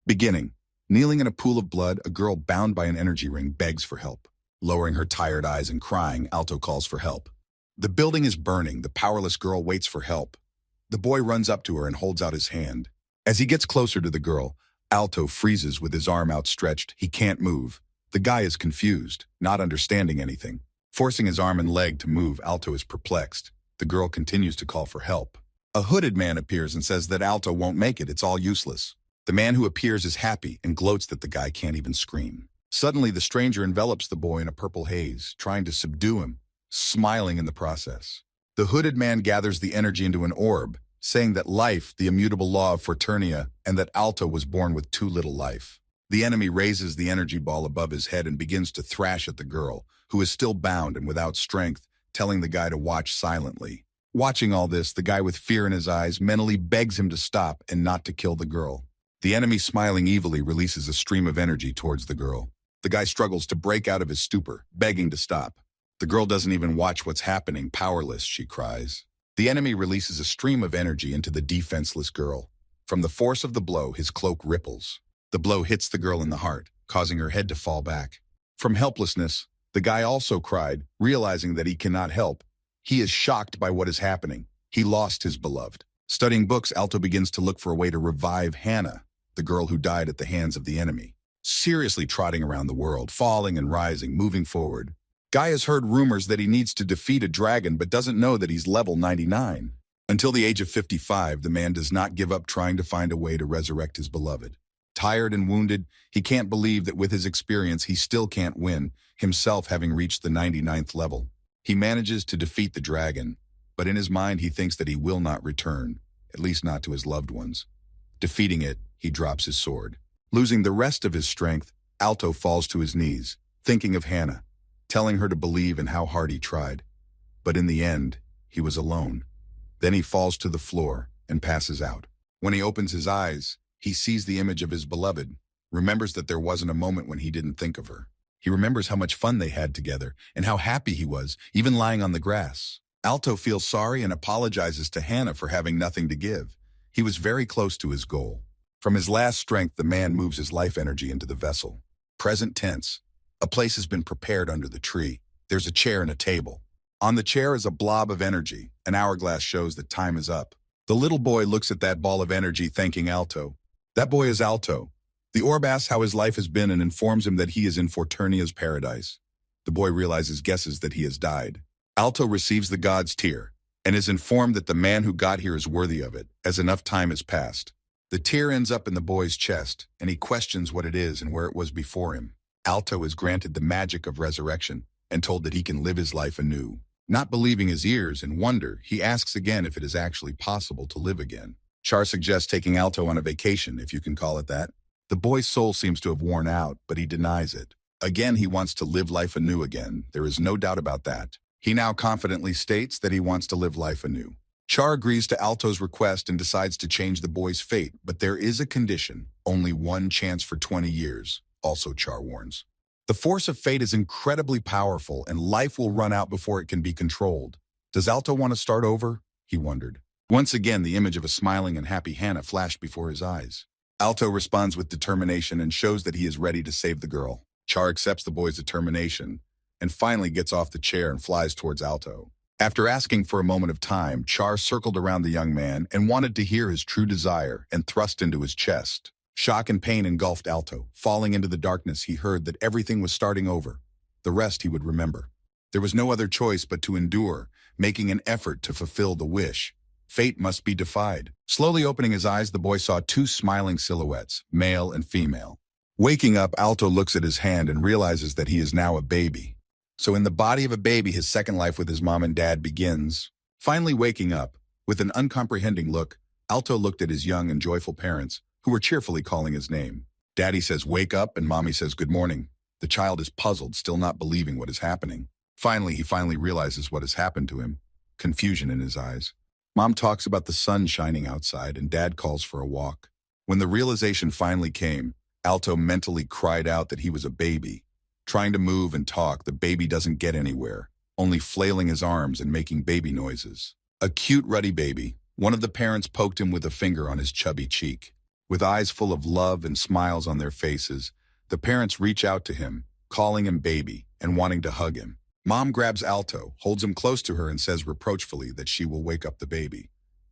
Beginning. Kneeling in a pool of blood, a girl bound by an energy ring begs for help. Lowering her tired eyes and crying, Alto calls for help. The building is burning. The powerless girl waits for help. The boy runs up to her and holds out his hand. As he gets closer to the girl, Alto freezes with his arm outstretched. He can't move. The guy is confused, not understanding anything. Forcing his arm and leg to move, Alto is perplexed. The girl continues to call for help. A hooded man appears and says that Alto won't make it. It's all useless. The man who appears is happy and gloats that the guy can't even scream. Suddenly, the stranger envelops the boy in a purple haze, trying to subdue him, smiling in the process. The hooded man gathers the energy into an orb, saying that life, the immutable law of Forturnia, and that Alto was born with too little life. The enemy raises the energy ball above his head and begins to thrash at the girl, who is still bound and without strength, telling the guy to watch silently. Watching all this, the guy with fear in his eyes mentally begs him to stop and not to kill the girl. The enemy, smiling evilly, releases a stream of energy towards the girl. The guy struggles to break out of his stupor, begging to stop. The girl doesn't even watch what's happening. Powerless, she cries. The enemy releases a stream of energy into the defenseless girl. From the force of the blow, his cloak ripples. The blow hits the girl in the heart, causing her head to fall back. From helplessness, the guy also cried, realizing that he cannot help. He is shocked by what is happening. He lost his beloved. Studying books, Alto begins to look for a way to revive Hannah, the girl who died at the hands of the enemy. Seriously trotting around the world, falling and rising, moving forward. Guy has heard rumors that he needs to defeat a dragon but doesn't know that he's level 99. Until the age of 55, the man does not give up trying to find a way to resurrect his beloved. Tired and wounded, he can't believe that with his experience he still can't win, himself having reached the 99th level. He manages to defeat the dragon, but in his mind he thinks that he will not return, at least not to his loved ones. Defeating it, he drops his sword. Losing the rest of his strength, Alto falls to his knees, thinking of Hannah, telling her to believe in how hard he tried. But in the end, he was alone. Then he falls to the floor and passes out. When he opens his eyes, he sees the image of his beloved, remembers that there wasn't a moment when he didn't think of her. He remembers how much fun they had together and how happy he was, even lying on the grass. Alto feels sorry and apologizes to Hannah for having nothing to give. He was very close to his goal. From his last strength, the man moves his life energy into the vessel. Present tense. A place has been prepared under the tree. There's a chair and a table. On the chair is a blob of energy. An hourglass shows that time is up. The little boy looks at that ball of energy, thanking Alto. That boy is Alto. The orb asks how his life has been and informs him that he is in Forturnia's paradise. The boy guesses that he has died. Alto receives the god's tear and is informed that the man who got here is worthy of it, as enough time has passed. The tear ends up in the boy's chest, and he questions what it is and where it was before him. Alto is granted the magic of resurrection and told that he can live his life anew. Not believing his ears in wonder, he asks again if it is actually possible to live again. Char suggests taking Alto on a vacation, if you can call it that. The boy's soul seems to have worn out, but he denies it. Again, he wants to live life anew again. There is no doubt about that. He now confidently states that he wants to live life anew. Char agrees to Alto's request and decides to change the boy's fate, but there is a condition: only one chance for 20 years, also Char warns. The force of fate is incredibly powerful, and life will run out before it can be controlled. Does Alto want to start over? He wondered. Once again, the image of a smiling and happy Hannah flashed before his eyes. Alto responds with determination and shows that he is ready to save the girl. Char accepts the boy's determination and finally gets off the chair and flies towards Alto. After asking for a moment of time, Char circled around the young man and wanted to hear his true desire and thrust into his chest. Shock and pain engulfed Alto. Falling into the darkness, he heard that everything was starting over. The rest he would remember. There was no other choice but to endure, making an effort to fulfill the wish. Fate must be defied. Slowly opening his eyes, the boy saw two smiling silhouettes, male and female. Waking up, Alto looks at his hand and realizes that he is now a baby. So in the body of a baby, his second life with his mom and dad begins. Finally waking up, with an uncomprehending look, Alto looked at his young and joyful parents, who were cheerfully calling his name. Daddy says, "Wake up," and Mommy says, "Good morning." The child is puzzled, still not believing what is happening. He finally realizes what has happened to him. Confusion in his eyes. Mom talks about the sun shining outside, and Dad calls for a walk. When the realization finally came, Alto mentally cried out that he was a baby. Trying to move and talk, the baby doesn't get anywhere, only flailing his arms and making baby noises. A cute, ruddy baby. One of the parents poked him with a finger on his chubby cheek. With eyes full of love and smiles on their faces, the parents reach out to him, calling him baby and wanting to hug him. Mom grabs Alto, holds him close to her and says reproachfully that she will wake up the baby.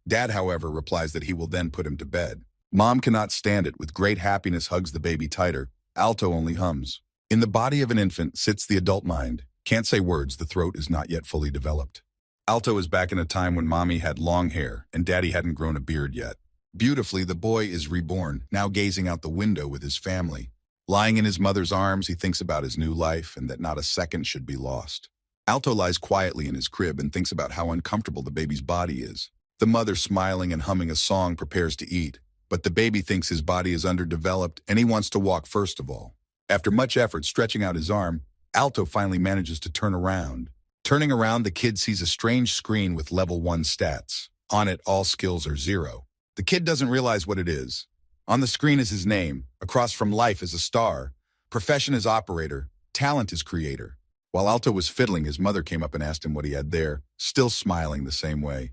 Dad, however, replies that he will then put him to bed. Mom cannot stand it. With great happiness hugs the baby tighter. Alto only hums. In the body of an infant sits the adult mind. Can't say words, the throat is not yet fully developed. Alto is back in a time when Mommy had long hair and Daddy hadn't grown a beard yet. Beautifully, the boy is reborn, now gazing out the window with his family. Lying in his mother's arms, he thinks about his new life and that not a second should be lost. Alto lies quietly in his crib and thinks about how uncomfortable the baby's body is. The mother, smiling and humming a song, prepares to eat, but the baby thinks his body is underdeveloped and he wants to walk first of all. After much effort stretching out his arm, Alto finally manages to turn around. Turning around, the kid sees a strange screen with level 1 stats. On it, all skills are 0. The kid doesn't realize what it is. On the screen is his name. Across from life is a star. Profession is operator. Talent is creator. While Alto was fiddling, his mother came up and asked him what he had there, still smiling the same way.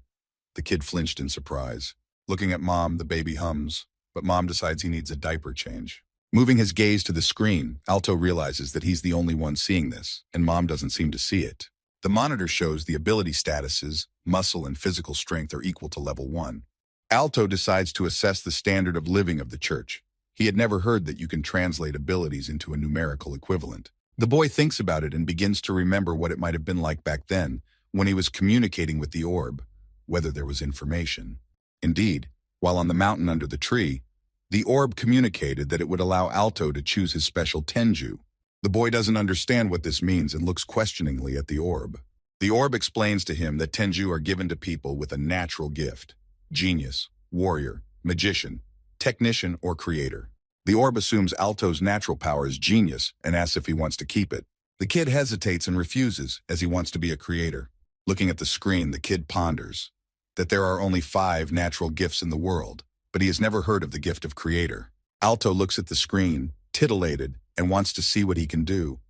The kid flinched in surprise. Looking at Mom, the baby hums, but Mom decides he needs a diaper change. Moving his gaze to the screen, Alto realizes that he's the only one seeing this, and Mom doesn't seem to see it. The monitor shows the ability statuses, muscle and physical strength are equal to level 1. Alto decides to assess the standard of living of the church. He had never heard that you can translate abilities into a numerical equivalent. The boy thinks about it and begins to remember what it might have been like back then when he was communicating with the orb, whether there was information. Indeed, while on the mountain under the tree, the orb communicated that it would allow Alto to choose his special Tenju. The boy doesn't understand what this means and looks questioningly at the orb. The orb explains to him that Tenju are given to people with a natural gift: genius, warrior, magician, technician, or creator. The orb assumes Alto's natural power is genius and asks if he wants to keep it. The kid hesitates and refuses, as he wants to be a creator. Looking at the screen, the kid ponders that there are only 5 natural gifts in the world, but he has never heard of the gift of creator. Alto looks at the screen, titillated, and wants to see what he can do.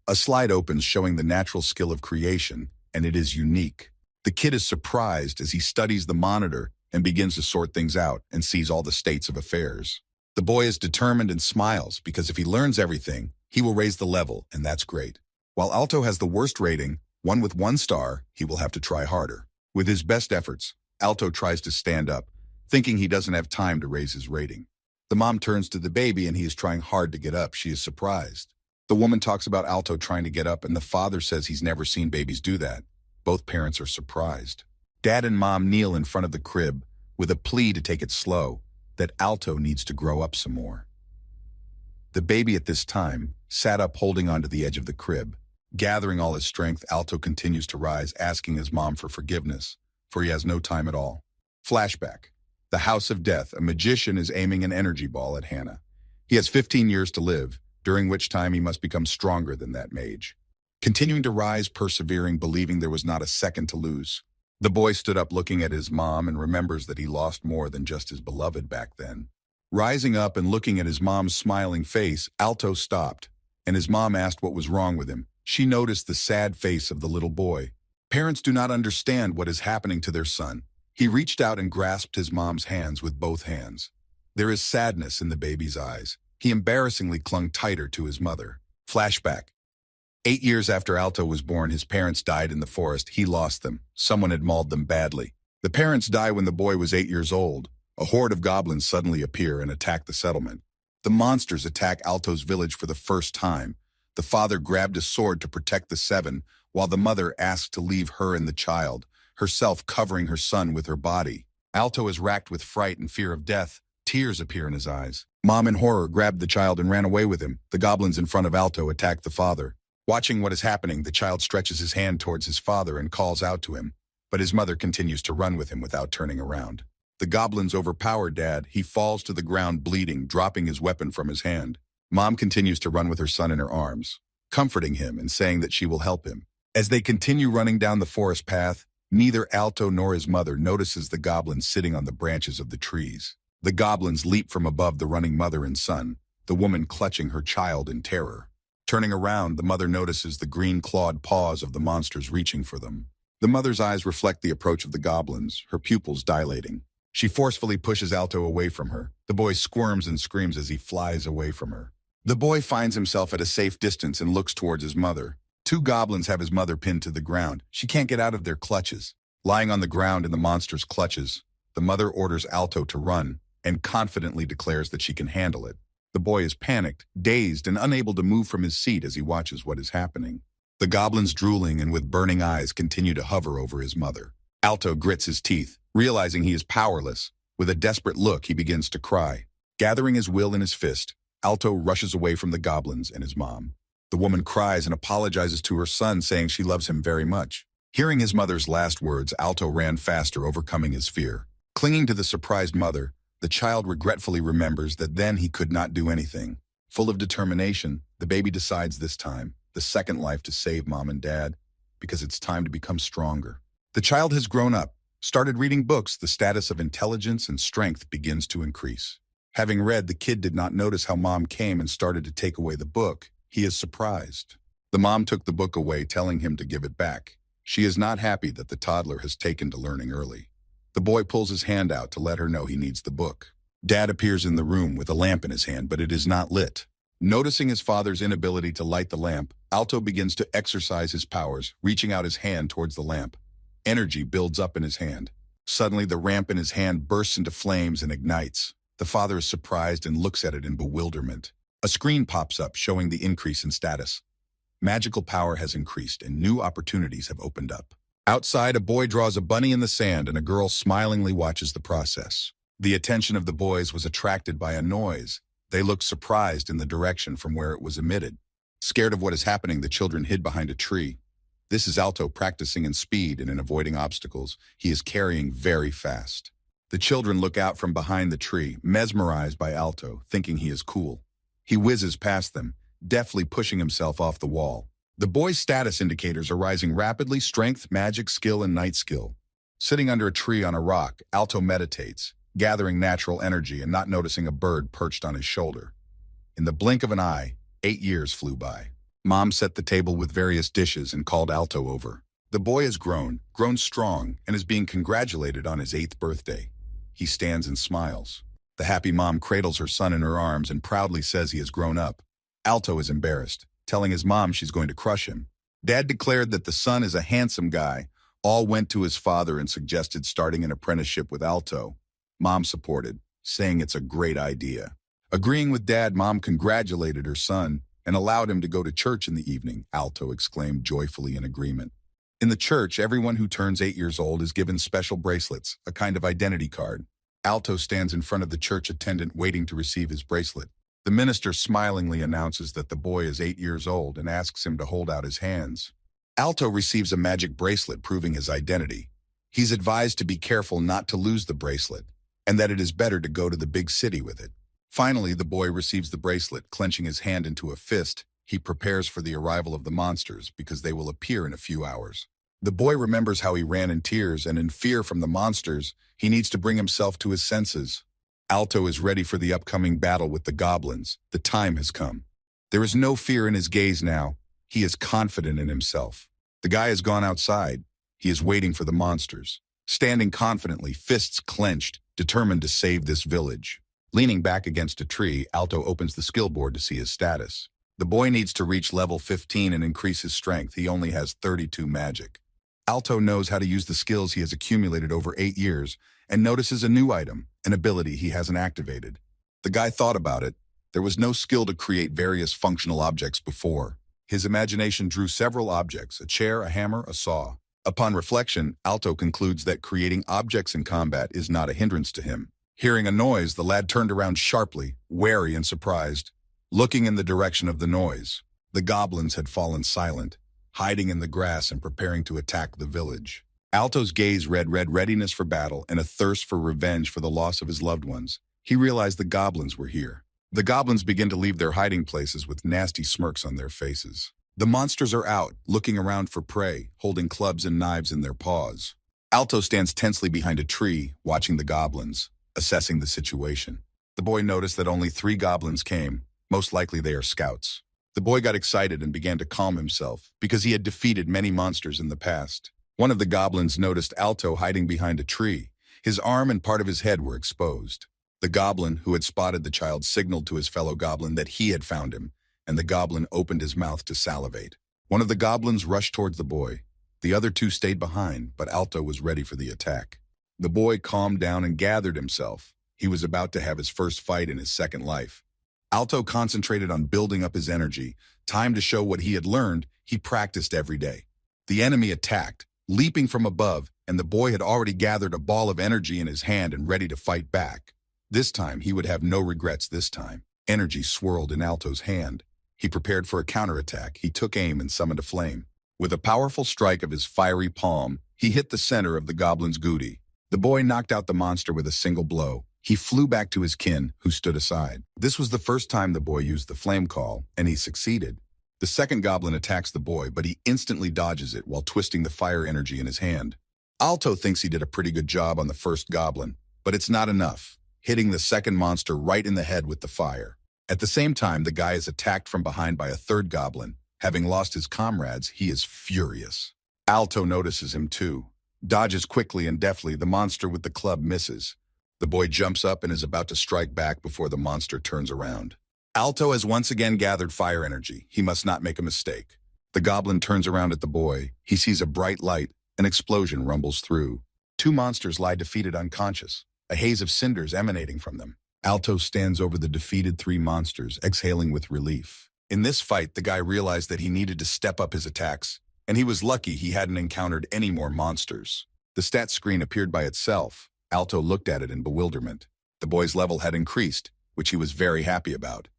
A slide opens showing the natural skill of creation, and it is unique. The kid is surprised as he studies the monitor and begins to sort things out and sees all the states of affairs. The boy is determined and smiles because if he learns everything, he will raise the level, and that's great. While Alto has the worst rating, one with 1 star, he will have to try harder. With his best efforts, Alto tries to stand up, thinking he doesn't have time to raise his rating. The mom turns to the baby and he is trying hard to get up. She is surprised. The woman talks about Alto trying to get up and the father says he's never seen babies do that. Both parents are surprised. Dad and Mom kneel in front of the crib with a plea to take it slow, that Alto needs to grow up some more. The baby at this time sat up holding onto the edge of the crib. Gathering all his strength, Alto continues to rise, asking his mom for forgiveness, for he has no time at all. Flashback. The House of Death. A magician is aiming an energy ball at Hannah. He has 15 years to live, during which time he must become stronger than that mage. Continuing to rise, persevering, believing there was not a second to lose. The boy stood up looking at his mom and remembers that he lost more than just his beloved back then. Rising up and looking at his mom's smiling face, Alto stopped, and his mom asked what was wrong with him. She noticed the sad face of the little boy. Parents do not understand what is happening to their son. He reached out and grasped his mom's hands with both hands. There is sadness in the baby's eyes. He embarrassingly clung tighter to his mother. Flashback. 8 years after Alto was born, his parents died in the forest. He lost them. Someone had mauled them badly. The parents die when the boy was 8 years old. A horde of goblins suddenly appear and attack the settlement. The monsters attack Alto's village for the first time. The father grabbed a sword to protect the 7, while the mother asked to leave her and the child, herself covering her son with her body. Alto is racked with fright and fear of death. Tears appear in his eyes. Mom, in horror, grabbed the child and ran away with him. The goblins in front of Alto attack the father. Watching what is happening, the child stretches his hand towards his father and calls out to him, but his mother continues to run with him without turning around. The goblins overpower Dad. He falls to the ground bleeding, dropping his weapon from his hand. Mom continues to run with her son in her arms, comforting him and saying that she will help him. As they continue running down the forest path, neither Alto nor his mother notices the goblins sitting on the branches of the trees. The goblins leap from above the running mother and son, the woman clutching her child in terror. Turning around, the mother notices the green-clawed paws of the monsters reaching for them. The mother's eyes reflect the approach of the goblins, her pupils dilating. She forcefully pushes Alto away from her. The boy squirms and screams as he flies away from her. The boy finds himself at a safe distance and looks towards his mother. Two goblins have his mother pinned to the ground. She can't get out of their clutches. Lying on the ground in the monster's clutches, the mother orders Alto to run and confidently declares that she can handle it. The boy is panicked, dazed, and unable to move from his seat as he watches what is happening. The goblins, drooling and with burning eyes, continue to hover over his mother. Alto grits his teeth, realizing he is powerless. With a desperate look, he begins to cry. Gathering his will in his fist, Alto rushes away from the goblins and his mom. The woman cries and apologizes to her son, saying she loves him very much. Hearing his mother's last words, Alto ran faster, overcoming his fear. Clinging to the surprised mother, the child regretfully remembers that then he could not do anything. Full of determination, the baby decides this time, the second life, to save mom and dad, because it's time to become stronger. The child has grown up, started reading books. The status of intelligence and strength begins to increase. Having read, the kid did not notice how mom came and started to take away the book. He is surprised. The mom took the book away, telling him to give it back. She is not happy that the toddler has taken to learning early. The boy pulls his hand out to let her know he needs the book. Dad appears in the room with a lamp in his hand, but it is not lit. Noticing his father's inability to light the lamp, Alto begins to exercise his powers, reaching out his hand towards the lamp. Energy builds up in his hand. Suddenly, the lamp in his hand bursts into flames and ignites. The father is surprised and looks at it in bewilderment. A screen pops up showing the increase in status. Magical power has increased and new opportunities have opened up. Outside, a boy draws a bunny in the sand and a girl smilingly watches the process. The attention of the boys was attracted by a noise. They looked surprised in the direction from where it was emitted. Scared of what is happening, the children hid behind a tree. This is Alto practicing in speed and in avoiding obstacles. He is carrying very fast. The children look out from behind the tree, mesmerized by Alto, thinking he is cool. He whizzes past them, deftly pushing himself off the wall. The boy's status indicators are rising rapidly: strength, magic, skill, and night skill. Sitting under a tree on a rock, Alto meditates, gathering natural energy and not noticing a bird perched on his shoulder. In the blink of an eye, 8 years flew by. Mom set the table with various dishes and called Alto over. The boy has grown strong, and is being congratulated on his 8th birthday. He stands and smiles. The happy mom cradles her son in her arms and proudly says he has grown up. Alto is embarrassed, telling his mom she's going to crush him. Dad declared that the son is a handsome guy. All went to his father and suggested starting an apprenticeship with Alto. Mom supported, saying it's a great idea. Agreeing with Dad, Mom congratulated her son and allowed him to go to church in the evening. Alto exclaimed joyfully in agreement. In the church, everyone who turns 8 years old is given special bracelets, a kind of identity card. Alto stands in front of the church attendant waiting to receive his bracelet. The minister smilingly announces that the boy is 8 years old and asks him to hold out his hands. Alto receives a magic bracelet proving his identity. He's advised to be careful not to lose the bracelet, and that it is better to go to the big city with it. Finally, the boy receives the bracelet. Clenching his hand into a fist, he prepares for the arrival of the monsters because they will appear in a few hours. The boy remembers how he ran in tears, and in fear from the monsters, he needs to bring himself to his senses. Alto is ready for the upcoming battle with the goblins. The time has come. There is no fear in his gaze now. He is confident in himself. The guy has gone outside. He is waiting for the monsters. Standing confidently, fists clenched, determined to save this village. Leaning back against a tree, Alto opens the skill board to see his status. The boy needs to reach level 15 and increase his strength. He only has 32 magic. Alto knows how to use the skills he has accumulated over 8 years and notices a new item, an ability he hasn't activated. The guy thought about it. There was no skill to create various functional objects before. His imagination drew several objects: a chair, a hammer, a saw. Upon reflection, Alto concludes that creating objects in combat is not a hindrance to him. Hearing a noise, the lad turned around sharply, wary and surprised. Looking in the direction of the noise, the goblins had fallen silent, hiding in the grass and preparing to attack the village. Alto's gaze read readiness for battle and a thirst for revenge for the loss of his loved ones. He realized the goblins were here. The goblins begin to leave their hiding places with nasty smirks on their faces. The monsters are out, looking around for prey, holding clubs and knives in their paws. Alto stands tensely behind a tree, watching the goblins, assessing the situation. The boy noticed that only 3 goblins came. Most likely they are scouts. The boy got excited and began to calm himself because he had defeated many monsters in the past. One of the goblins noticed Alto hiding behind a tree. His arm and part of his head were exposed. The goblin who had spotted the child signaled to his fellow goblin that he had found him, and the goblin opened his mouth to salivate. One of the goblins rushed towards the boy. The other two stayed behind, but Alto was ready for the attack. The boy calmed down and gathered himself. He was about to have his first fight in his second life. Alto concentrated on building up his energy. Time to show what he had learned, he practiced every day. The enemy attacked, leaping from above, and the boy had already gathered a ball of energy in his hand and ready to fight back. This time, he would have no regrets this time. Energy swirled in Alto's hand. He prepared for a counterattack. He took aim and summoned a flame. With a powerful strike of his fiery palm, he hit the center of the goblin's gootee. The boy knocked out the monster with a single blow. He flew back to his kin, who stood aside. This was the first time the boy used the flame call, and he succeeded. The second goblin attacks the boy, but he instantly dodges it while twisting the fire energy in his hand. Alto thinks he did a pretty good job on the first goblin, but it's not enough, hitting the second monster right in the head with the fire. At the same time, the guy is attacked from behind by a third goblin. Having lost his comrades, he is furious. Alto notices him too. Dodges quickly and deftly, the monster with the club misses. The boy jumps up and is about to strike back before the monster turns around. Alto has once again gathered fire energy. He must not make a mistake. The goblin turns around at the boy. He sees a bright light. An explosion rumbles through. Two monsters lie defeated unconscious, a haze of cinders emanating from them. Alto stands over the defeated three monsters, exhaling with relief. In this fight, the guy realized that he needed to step up his attacks, and he was lucky he hadn't encountered any more monsters. The stat screen appeared by itself. Alto looked at it in bewilderment. The boy's level had increased, which he was very happy about.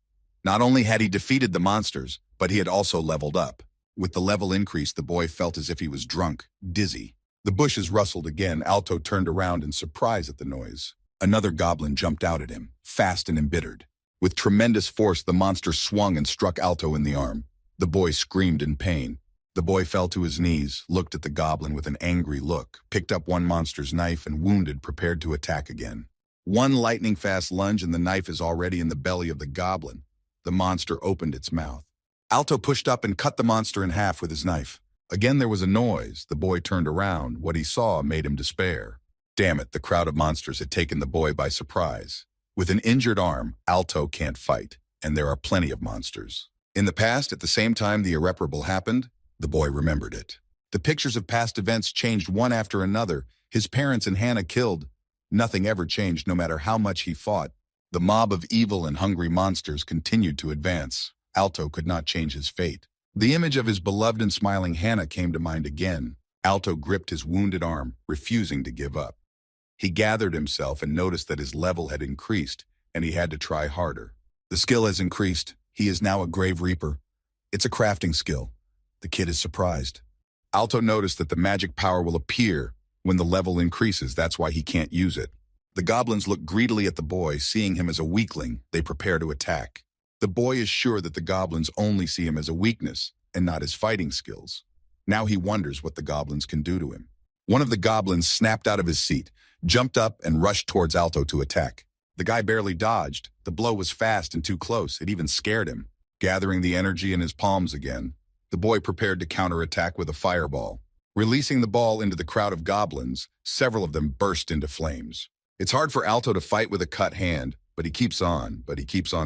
Not only had he defeated the monsters, but he had also leveled up. With the level increase, the boy felt as if he was drunk, dizzy. The bushes rustled again. Alto turned around in surprise at the noise. Another goblin jumped out at him, fast and embittered. With tremendous force, the monster swung and struck Alto in the arm. The boy screamed in pain. The boy fell to his knees, looked at the goblin with an angry look, picked up one monster's knife and wounded, prepared to attack again. One lightning-fast lunge and the knife is already in the belly of the goblin. The monster opened its mouth. Alto pushed up and cut the monster in half with his knife. Again there was a noise. The boy turned around. What he saw made him despair. Damn it, the crowd of monsters had taken the boy by surprise. With an injured arm, Alto can't fight, and there are plenty of monsters. In the past, at the same time the irreparable happened, the boy remembered it. The pictures of past events changed one after another. His parents and Hannah killed. Nothing ever changed no matter how much he fought. The mob of evil and hungry monsters continued to advance. Alto could not change his fate. The image of his beloved and smiling Hannah came to mind again. Alto gripped his wounded arm, refusing to give up. He gathered himself and noticed that his level had increased, and he had to try harder. The skill has increased. He is now a grave reaper. It's a crafting skill. The kid is surprised. Alto noticed that the magic power will appear when the level increases. That's why he can't use it. The goblins look greedily at the boy. Seeing him as a weakling, they prepare to attack. The boy is sure that the goblins only see him as a weakness and not his fighting skills. Now he wonders what the goblins can do to him. One of the goblins snapped out of his seat, jumped up and rushed towards Alto to attack. The guy barely dodged. The blow was fast and too close. It even scared him. Gathering the energy in his palms again, the boy prepared to counterattack with a fireball. Releasing the ball into the crowd of goblins, several of them burst into flames. It's hard for Alto to fight with a cut hand, but he keeps on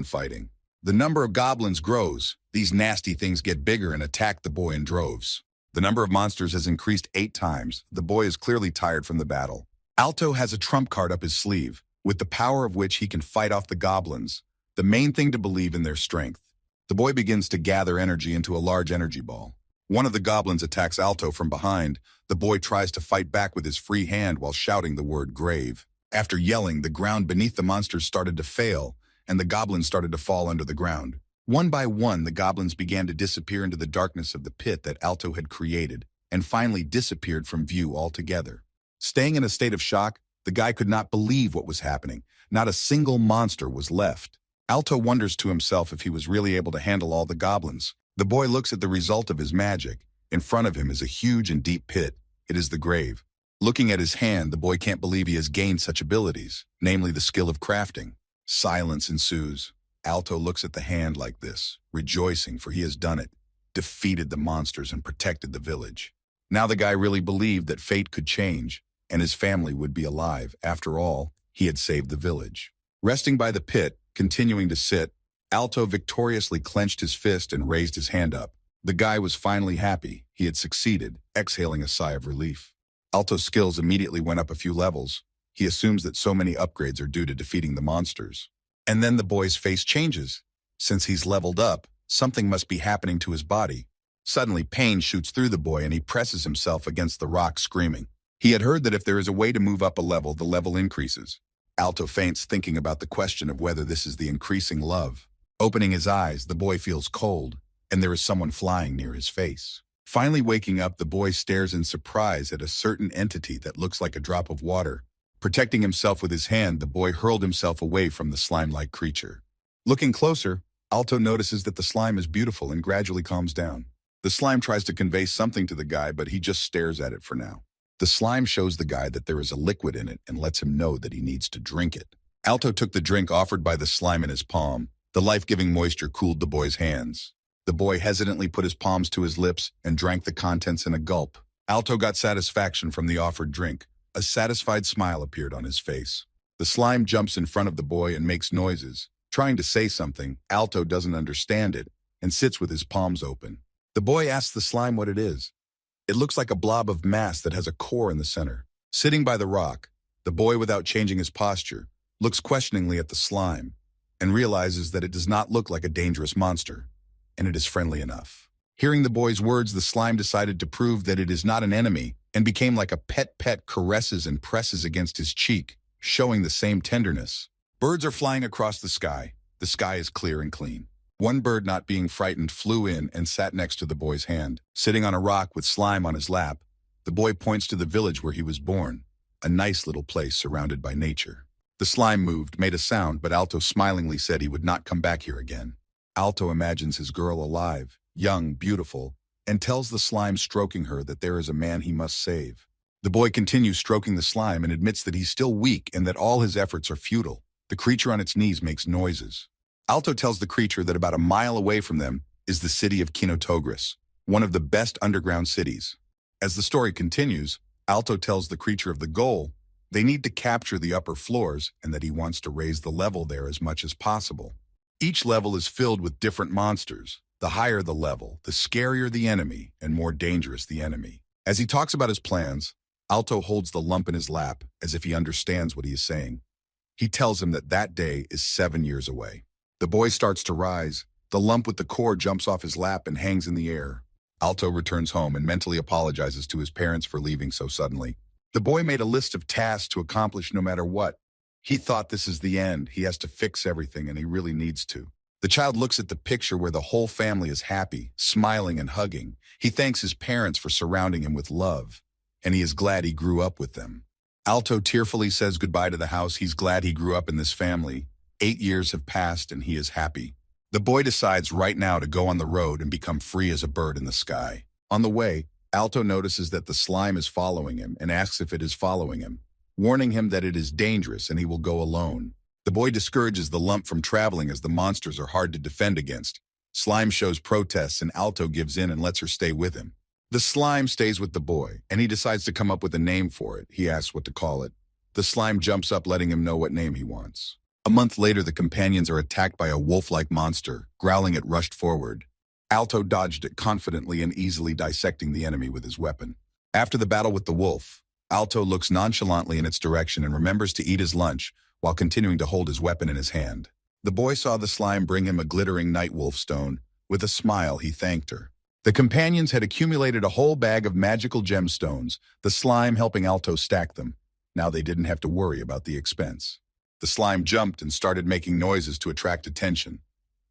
fighting. The number of goblins grows. These nasty things get bigger and attack the boy in droves. The number of monsters has increased 8 times. The boy is clearly tired from the battle. Alto has a trump card up his sleeve, with the power of which he can fight off the goblins. The main thing to believe in their strength. The boy begins to gather energy into a large energy ball. One of the goblins attacks Alto from behind. The boy tries to fight back with his free hand while shouting the word grave. After yelling, the ground beneath the monsters started to fail, and the goblins started to fall under the ground. One by one, the goblins began to disappear into the darkness of the pit that Alto had created, and finally disappeared from view altogether. Staying in a state of shock, the guy could not believe what was happening. Not a single monster was left. Alto wonders to himself if he was really able to handle all the goblins. The boy looks at the result of his magic. In front of him is a huge and deep pit. It is the grave. Looking at his hand, the boy can't believe he has gained such abilities, namely the skill of crafting. Silence ensues. Alto looks at the hand like this, rejoicing, for he has done it, defeated the monsters and protected the village. Now the guy really believed that fate could change. and his family would be alive. After all, he had saved the village. Resting by the pit, continuing to sit, Alto victoriously clenched his fist and raised his hand up. The guy was finally happy. He had succeeded, exhaling a sigh of relief. Alto's skills immediately went up a few levels. He assumes that so many upgrades are due to defeating the monsters. And then the boy's face changes. Since he's leveled up, something must be happening to his body. Suddenly, pain shoots through the boy and he presses himself against the rock, screaming. He had heard that if there is a way to move up a level, the level increases. Alto faints, thinking about the question of whether this is the increasing love. Opening his eyes, the boy feels cold, and there is someone flying near his face. Finally waking up, the boy stares in surprise at a certain entity that looks like a drop of water. Protecting himself with his hand, the boy hurled himself away from the slime-like creature. Looking closer, Alto notices that the slime is beautiful and gradually calms down. The slime tries to convey something to the guy, but he just stares at it for now. The slime shows the guy that there is a liquid in it and lets him know that he needs to drink it. Alto took the drink offered by the slime in his palm. The life-giving moisture cooled the boy's hands. The boy hesitantly put his palms to his lips and drank the contents in a gulp. Alto got satisfaction from the offered drink. A satisfied smile appeared on his face. The slime jumps in front of the boy and makes noises. Trying to say something, Alto doesn't understand it and sits with his palms open. The boy asks the slime what it is. It looks like a blob of mass that has a core in the center. Sitting by the rock, the boy, without changing his posture, looks questioningly at the slime and realizes that it does not look like a dangerous monster, and it is friendly enough. Hearing the boy's words, the slime decided to prove that it is not an enemy and became like a pet caresses and presses against his cheek, showing the same tenderness. Birds are flying across the sky. The sky is clear and clean. One bird, not being frightened, flew in and sat next to the boy's hand. Sitting on a rock with slime on his lap, the boy points to the village where he was born, a nice little place surrounded by nature. The slime moved, made a sound, but Alto smilingly said he would not come back here again. Alto imagines his girl alive, young, beautiful, and tells the slime stroking her that there is a man he must save. The boy continues stroking the slime and admits that he's still weak and that all his efforts are futile. The creature on its knees makes noises. Alto tells the creature that about a mile away from them is the city of Kinotogris, one of the best underground cities. As the story continues, Alto tells the creature of the goal. They need to capture the upper floors and that he wants to raise the level there as much as possible. Each level is filled with different monsters. The higher the level, the scarier the enemy and more dangerous the enemy. As he talks about his plans, Alto holds the lump in his lap as if he understands what he is saying. He tells him that that day is 7 years away. The boy starts to rise. The lump with the core jumps off his lap and hangs in the air. Alto returns home and mentally apologizes to his parents for leaving so suddenly. The boy made a list of tasks to accomplish no matter what. He thought this is the end. He has to fix everything, and he really needs to. The child looks at the picture where the whole family is happy, smiling and hugging. He thanks his parents for surrounding him with love, and he is glad he grew up with them. Alto tearfully says goodbye to the house. He's glad he grew up in this family. 8 years have passed, and he is happy. The boy decides right now to go on the road and become free as a bird in the sky. On the way, Alto notices that the slime is following him and asks if it is following him, warning him that it is dangerous and he will go alone. The boy discourages the lump from traveling as the monsters are hard to defend against. Slime shows protests and Alto gives in and lets her stay with him. The slime stays with the boy, and he decides to come up with a name for it. He asks what to call it. The slime jumps up, letting him know what name he wants. A month later, the companions are attacked by a wolf-like monster. Growling, it rushed forward. Alto dodged it confidently and easily, dissecting the enemy with his weapon. After the battle with the wolf, Alto looks nonchalantly in its direction and remembers to eat his lunch while continuing to hold his weapon in his hand. The boy saw the slime bring him a glittering night wolf stone. With a smile, he thanked her. The companions had accumulated a whole bag of magical gemstones, the slime helping Alto stack them. Now they didn't have to worry about the expense. The slime jumped and started making noises to attract attention.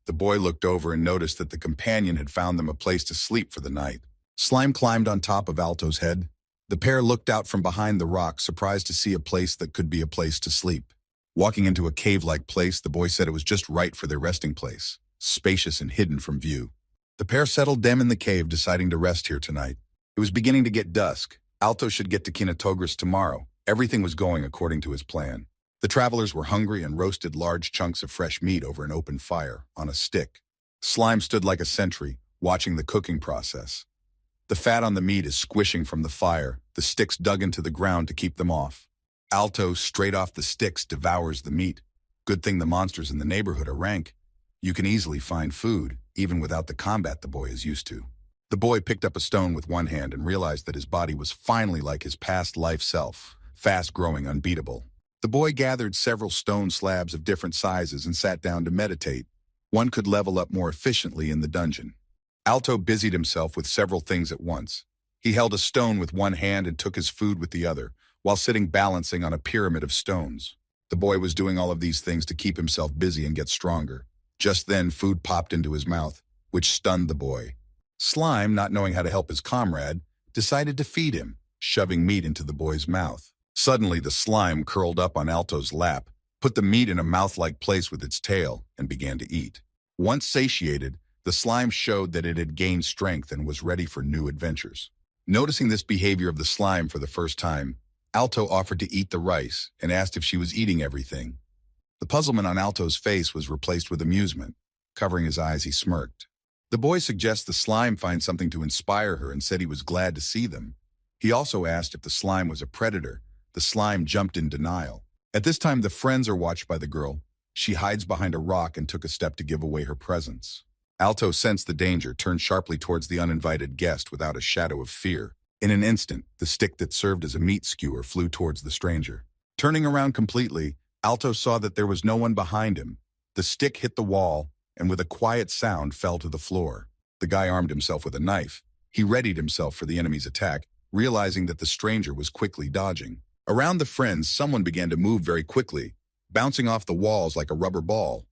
The boy looked over and noticed that the companion had found them a place to sleep for the night. Slime climbed on top of Alto's head. The pair looked out from behind the rock, surprised to see a place that could be a place to sleep. Walking into a cave-like place, the boy said it was just right for their resting place, spacious and hidden from view. The pair settled them in the cave, deciding to rest here tonight. It was beginning to get dusk. Alto should get to Kinotogris tomorrow. Everything was going according to his plan. The travelers were hungry and roasted large chunks of fresh meat over an open fire on a stick. Slime stood like a sentry, watching the cooking process. The fat on the meat is squishing from the fire, the sticks dug into the ground to keep them off. Alto, straight off the sticks, devours the meat. Good thing the monsters in the neighborhood are rank. You can easily find food, even without the combat the boy is used to. The boy picked up a stone with one hand and realized that his body was finally like his past life self, fast-growing, unbeatable. The boy gathered several stone slabs of different sizes and sat down to meditate. One could level up more efficiently in the dungeon. Alto busied himself with several things at once. He held a stone with one hand and took his food with the other, while sitting balancing on a pyramid of stones. The boy was doing all of these things to keep himself busy and get stronger. Just then, food popped into his mouth, which stunned the boy. Slime, not knowing how to help his comrade, decided to feed him, shoving meat into the boy's mouth. Suddenly, the slime curled up on Alto's lap, put the meat in a mouth-like place with its tail, and began to eat. Once satiated, the slime showed that it had gained strength and was ready for new adventures. Noticing this behavior of the slime for the first time, Alto offered to eat the rice and asked if she was eating everything. The puzzlement on Alto's face was replaced with amusement. Covering his eyes, he smirked. The boy suggests the slime find something to inspire her and said he was glad to see them. He also asked if the slime was a predator. The slime jumped in denial. At this time, the friends are watched by the girl. She hides behind a rock and took a step to give away her presence. Alto sensed the danger, turned sharply towards the uninvited guest without a shadow of fear. In an instant, the stick that served as a meat skewer flew towards the stranger. Turning around completely, Alto saw that there was no one behind him. The stick hit the wall, and with a quiet sound fell to the floor. The guy armed himself with a knife. He readied himself for the enemy's attack, realizing that the stranger was quickly dodging. Around the friends, someone began to move very quickly, bouncing off the walls like a rubber ball.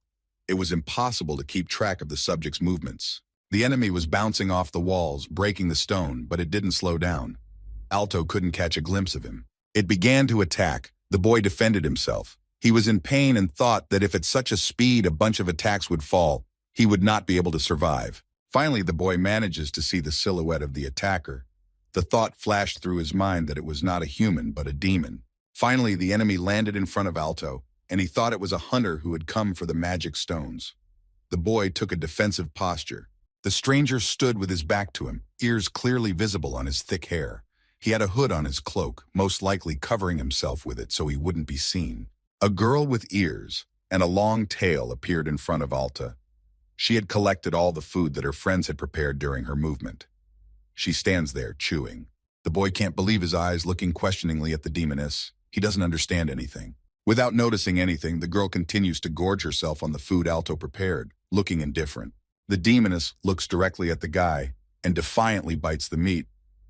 It was impossible to keep track of the subject's movements. The enemy was bouncing off the walls, breaking the stone, but it didn't slow down. Alto couldn't catch a glimpse of him. It began to attack. The boy defended himself. He was in pain and thought that if at such a speed a bunch of attacks would fall, he would not be able to survive. Finally, the boy manages to see the silhouette of the attacker. The thought flashed through his mind that it was not a human, but a demon. Finally, the enemy landed in front of Alto, and he thought it was a hunter who had come for the magic stones. The boy took a defensive posture. The stranger stood with his back to him, ears clearly visible on his thick hair. He had a hood on his cloak, most likely covering himself with it so he wouldn't be seen. A girl with ears and a long tail appeared in front of Alta. She had collected all the food that her friends had prepared during her movement. She stands there, chewing. The boy can't believe his eyes, looking questioningly at the demoness. He doesn't understand anything. Without noticing anything, the girl continues to gorge herself on the food Alto prepared, looking indifferent. The demoness looks directly at the guy and defiantly bites the meat,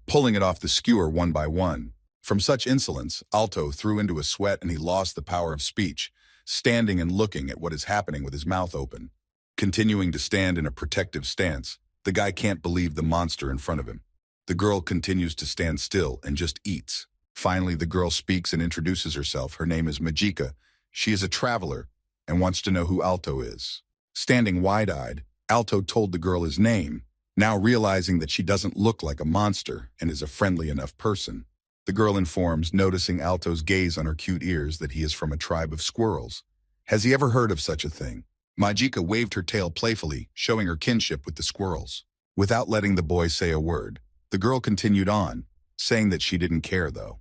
pulling it off the skewer one by one. From such insolence, Alto threw into a sweat and he lost the power of speech, standing and looking at what is happening with his mouth open. Continuing to stand in a protective stance, the guy can't believe the monster in front of him. The girl continues to stand still and just eats. Finally, the girl speaks and introduces herself. Her name is Majika. She is a traveler and wants to know who Alto is. Standing wide-eyed, Alto told the girl his name, now realizing that she doesn't look like a monster and is a friendly enough person. The girl informs, noticing Alto's gaze on her cute ears, that he is from a tribe of squirrels. Has he ever heard of such a thing? Majika waved her tail playfully, showing her kinship with the squirrels. Without letting the boy say a word, the girl continued on, saying that she didn't care though.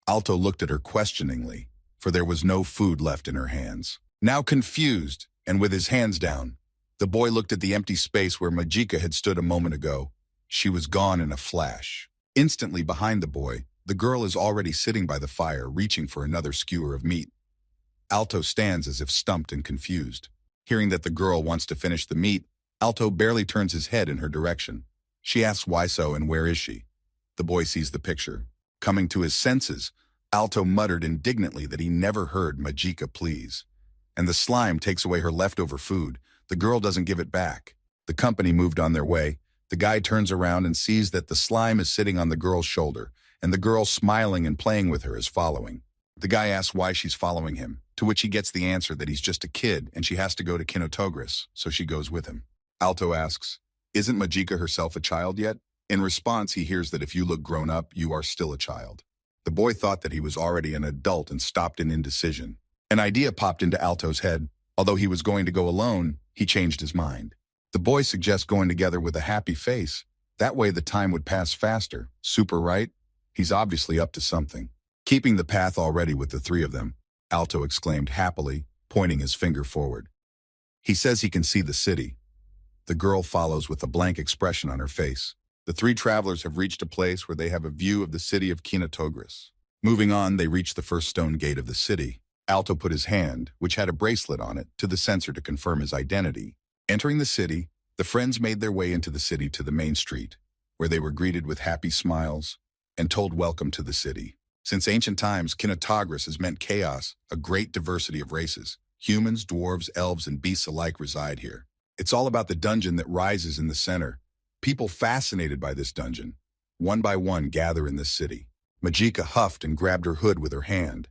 Alto looked at her questioningly, for there was no food left in her hands. Now confused, and with his hands down, the boy looked at the empty space where Majika had stood a moment ago. She was gone in a flash. Instantly behind the boy, the girl is already sitting by the fire, reaching for another skewer of meat. Alto stands as if stumped and confused. Hearing that the girl wants to finish the meat, Alto barely turns his head in her direction. She asks why so and where is she. The boy sees the picture. Coming to his senses, Alto muttered indignantly that he never heard Majika please. And the slime takes away her leftover food. The girl doesn't give it back. The company moved on their way. The guy turns around and sees that the slime is sitting on the girl's shoulder, and the girl smiling and playing with her is following. The guy asks why she's following him, to which he gets the answer that he's just a kid and she has to go to Kinotogris, so she goes with him. Alto asks, isn't Majika herself a child yet? In response, he hears that if you look grown up, you are still a child. The boy thought that he was already an adult and stopped in indecision. An idea popped into Alto's head. Although he was going to go alone, he changed his mind. The boy suggests going together with a happy face. That way the time would pass faster. Super, right? He's obviously up to something. Keeping the path already with the three of them, Alto exclaimed happily, pointing his finger forward. He says he can see the city. The girl follows with a blank expression on her face. The three travelers have reached a place where they have a view of the city of Kinotogris. Moving on, they reach the first stone gate of the city. Alto put his hand, which had a bracelet on it, to the sensor to confirm his identity. Entering the city, the friends made their way into the city to the main street, where they were greeted with happy smiles and told welcome to the city. Since ancient times, Kinotogris has meant chaos, a great diversity of races. Humans, dwarves, elves, and beasts alike reside here. It's all about the dungeon that rises in the center. People fascinated by this dungeon, one by one, gather in this city. Majika huffed and grabbed her hood with her hand.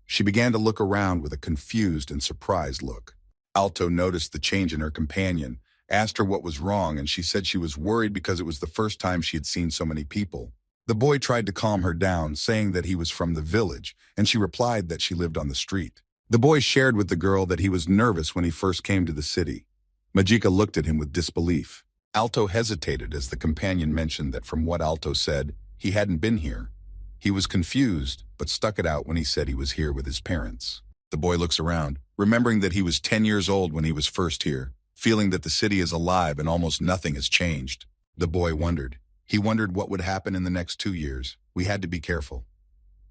She began to look around with a confused and surprised look. Alto noticed the change in her companion, asked her what was wrong, and she said she was worried because it was the first time she had seen so many people. The boy tried to calm her down, saying that he was from the village, and she replied that she lived on the street. The boy shared with the girl that he was nervous when he first came to the city. Majika looked at him with disbelief. Alto hesitated as the companion mentioned that from what Alto said, he hadn't been here. He was confused, but stuck it out when he said he was here with his parents. The boy looks around, remembering that he was 10 years old when he was first here, feeling that the city is alive and almost nothing has changed. The boy wondered. He wondered what would happen in the next 2 years. We had to be careful.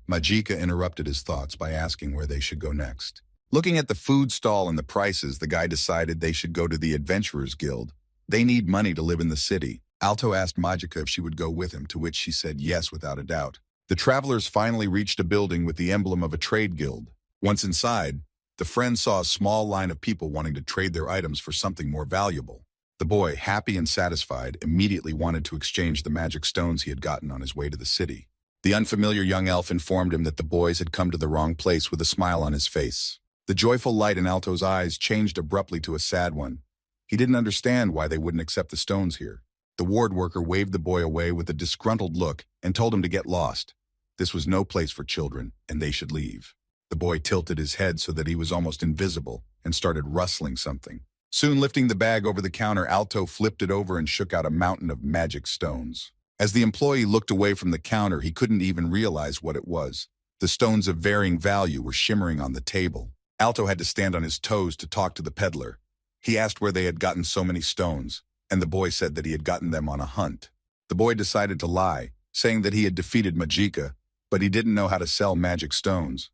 Majika interrupted his thoughts by asking where they should go next. Looking at the food stall and the prices, the guy decided they should go to the Adventurers Guild. They need money to live in the city. Alto asked Majika if she would go with him, to which she said yes without a doubt. The travelers finally reached a building with the emblem of a trade guild. Once inside, the friends saw a small line of people wanting to trade their items for something more valuable. The boy, happy and satisfied, immediately wanted to exchange the magic stones he had gotten on his way to the city. The unfamiliar young elf informed him that the boys had come to the wrong place with a smile on his face. The joyful light in Alto's eyes changed abruptly to a sad one. He didn't understand why they wouldn't accept the stones here. The ward worker waved the boy away with a disgruntled look and told him to get lost. This was no place for children, and they should leave. The boy tilted his head so that he was almost invisible and started rustling something. Soon lifting the bag over the counter, Alto flipped it over and shook out a mountain of magic stones. As the employee looked away from the counter, he couldn't even realize what it was. The stones of varying value were shimmering on the table. Alto had to stand on his toes to talk to the peddler. He asked where they had gotten so many stones, and the boy said that he had gotten them on a hunt. The boy decided to lie, saying that he had defeated Majika, but he didn't know how to sell magic stones.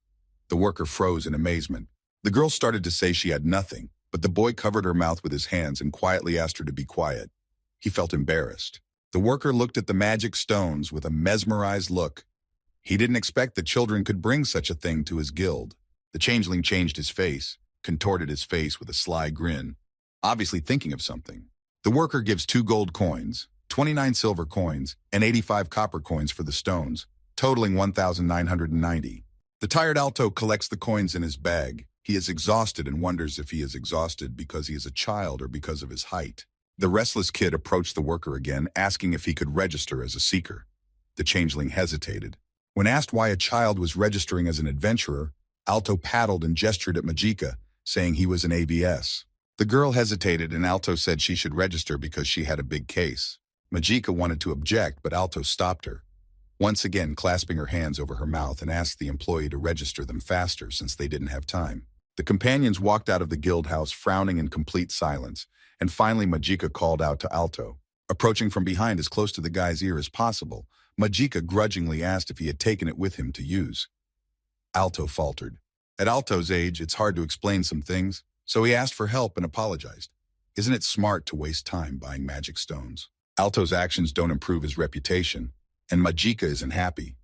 The worker froze in amazement. The girl started to say she had nothing, but the boy covered her mouth with his hands and quietly asked her to be quiet. He felt embarrassed. The worker looked at the magic stones with a mesmerized look. He didn't expect that children could bring such a thing to his guild. The changeling changed his face, contorted his face with a sly grin, obviously thinking of something. The worker gives 2 gold coins, 29 silver coins, and 85 copper coins for the stones, totaling 1,990. The tired Alto collects the coins in his bag. He is exhausted and wonders if he is exhausted because he is a child or because of his height. The restless kid approached the worker again, asking if he could register as a seeker. The changeling hesitated. When asked why a child was registering as an adventurer, Alto paddled and gestured at Majika, saying he was an ABS. The girl hesitated and Alto said she should register because she had a big case. Majika wanted to object, but Alto stopped her, once again clasping her hands over her mouth, and asked the employee to register them faster since they didn't have time. The companions walked out of the guild house frowning in complete silence, and finally Majika called out to Alto. Approaching from behind as close to the guy's ear as possible, Majika grudgingly asked if he had taken it with him to use. Alto faltered. At Alto's age, it's hard to explain some things, so he asked for help and apologized. Isn't it smart to waste time buying magic stones? Alto's actions don't improve his reputation, and Majika isn't happy.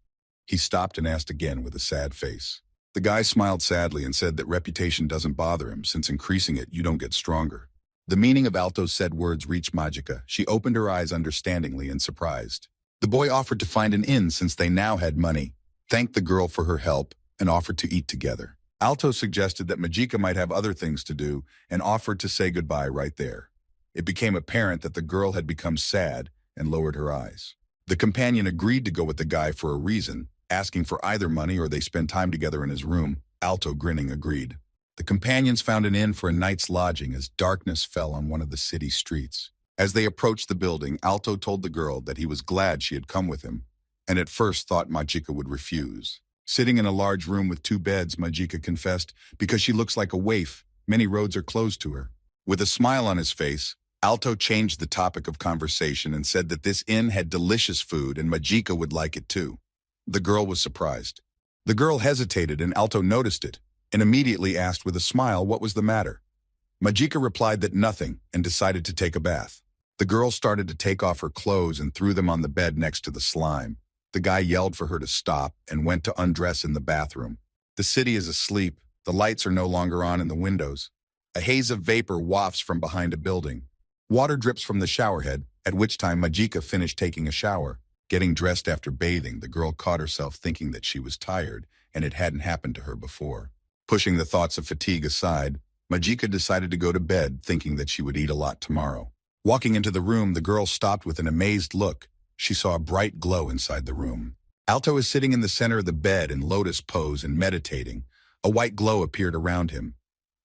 He stopped and asked again with a sad face. The guy smiled sadly and said that reputation doesn't bother him, since increasing it, you don't get stronger. The meaning of Alto's said words reached Majika. She opened her eyes understandingly and surprised. The boy offered to find an inn since they now had money, thanked the girl for her help, and offered to eat together. Alto suggested that Majika might have other things to do and offered to say goodbye right there. It became apparent that the girl had become sad and lowered her eyes. The companion agreed to go with the guy for a reason, asking for either money or they spend time together in his room. Alto, grinning, agreed. The companions found an inn for a night's lodging as darkness fell on one of the city streets. As they approached the building, Alto told the girl that he was glad she had come with him, and at first thought Majika would refuse. Sitting in a large room with two beds, Majika confessed, because she looks like a waif, many roads are closed to her. With a smile on his face, Alto changed the topic of conversation and said that this inn had delicious food and Majika would like it too. The girl was surprised. The girl hesitated and Alto noticed it, and immediately asked with a smile what was the matter. Majika replied that nothing and decided to take a bath. The girl started to take off her clothes and threw them on the bed next to the slime. The guy yelled for her to stop and went to undress in the bathroom. The city is asleep. The lights are no longer on in the windows. A haze of vapor wafts from behind a building. Water drips from the showerhead, at which time Majika finished taking a shower. Getting dressed after bathing, the girl caught herself thinking that she was tired, and it hadn't happened to her before. Pushing the thoughts of fatigue aside, Majika decided to go to bed, thinking that she would eat a lot tomorrow. Walking into the room, the girl stopped with an amazed look. She saw a bright glow inside the room. Alto is sitting in the center of the bed in lotus pose and meditating. A white glow appeared around him.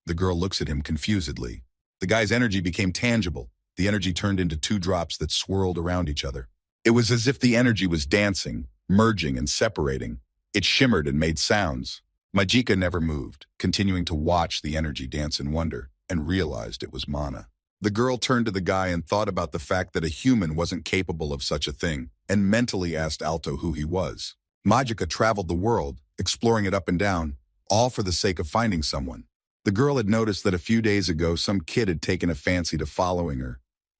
The girl looks at him confusedly. The guy's energy became tangible. The energy turned into two drops that swirled around each other. It was as if the energy was dancing, merging and separating. It shimmered and made sounds. Majika never moved, continuing to watch the energy dance in wonder, and realized it was mana. The girl turned to the guy and thought about the fact that a human wasn't capable of such a thing, and mentally asked Alto who he was. Majika traveled the world, exploring it up and down, all for the sake of finding someone. The girl had noticed that a few days ago some kid had taken a fancy to following her.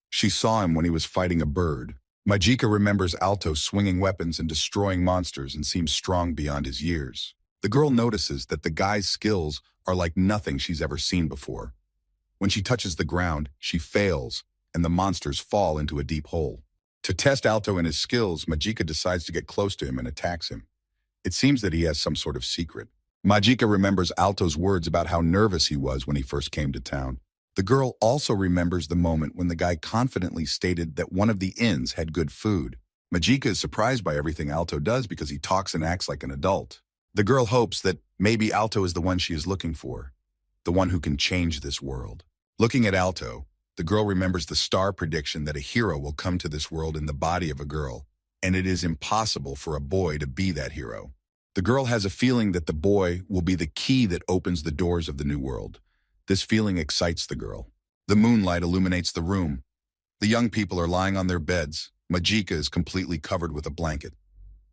She saw him when he was fighting a bird. Majika remembers Alto swinging weapons and destroying monsters and seems strong beyond his years. The girl notices that the guy's skills are like nothing she's ever seen before. When she touches the ground, she fails, and the monsters fall into a deep hole. To test Alto and his skills, Majika decides to get close to him and attacks him. It seems that he has some sort of secret. Majika remembers Alto's words about how nervous he was when he first came to town. The girl also remembers the moment when the guy confidently stated that one of the inns had good food. Majika is surprised by everything Alto does because he talks and acts like an adult. The girl hopes that maybe Alto is the one she is looking for, the one who can change this world. Looking at Alto, the girl remembers the star prediction that a hero will come to this world in the body of a girl, and it is impossible for a boy to be that hero. The girl has a feeling that the boy will be the key that opens the doors of the new world. This feeling excites the girl. The moonlight illuminates the room. The young people are lying on their beds. Majika is completely covered with a blanket.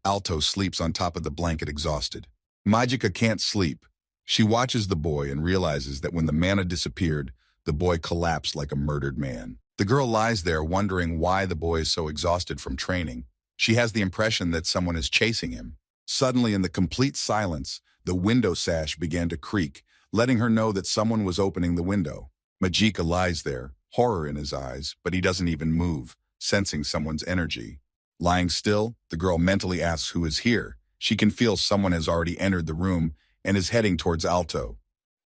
Alto sleeps on top of the blanket exhausted. Majika can't sleep. She watches the boy and realizes that when the mana disappeared, the boy collapsed like a murdered man. The girl lies there wondering why the boy is so exhausted from training. She has the impression that someone is chasing him. Suddenly, in the complete silence, the window sash began to creak, letting her know that someone was opening the window. Majika lies there, horror in his eyes, but he doesn't even move, sensing someone's energy. Lying still, the girl mentally asks who is here. She can feel someone has already entered the room and is heading towards Alto.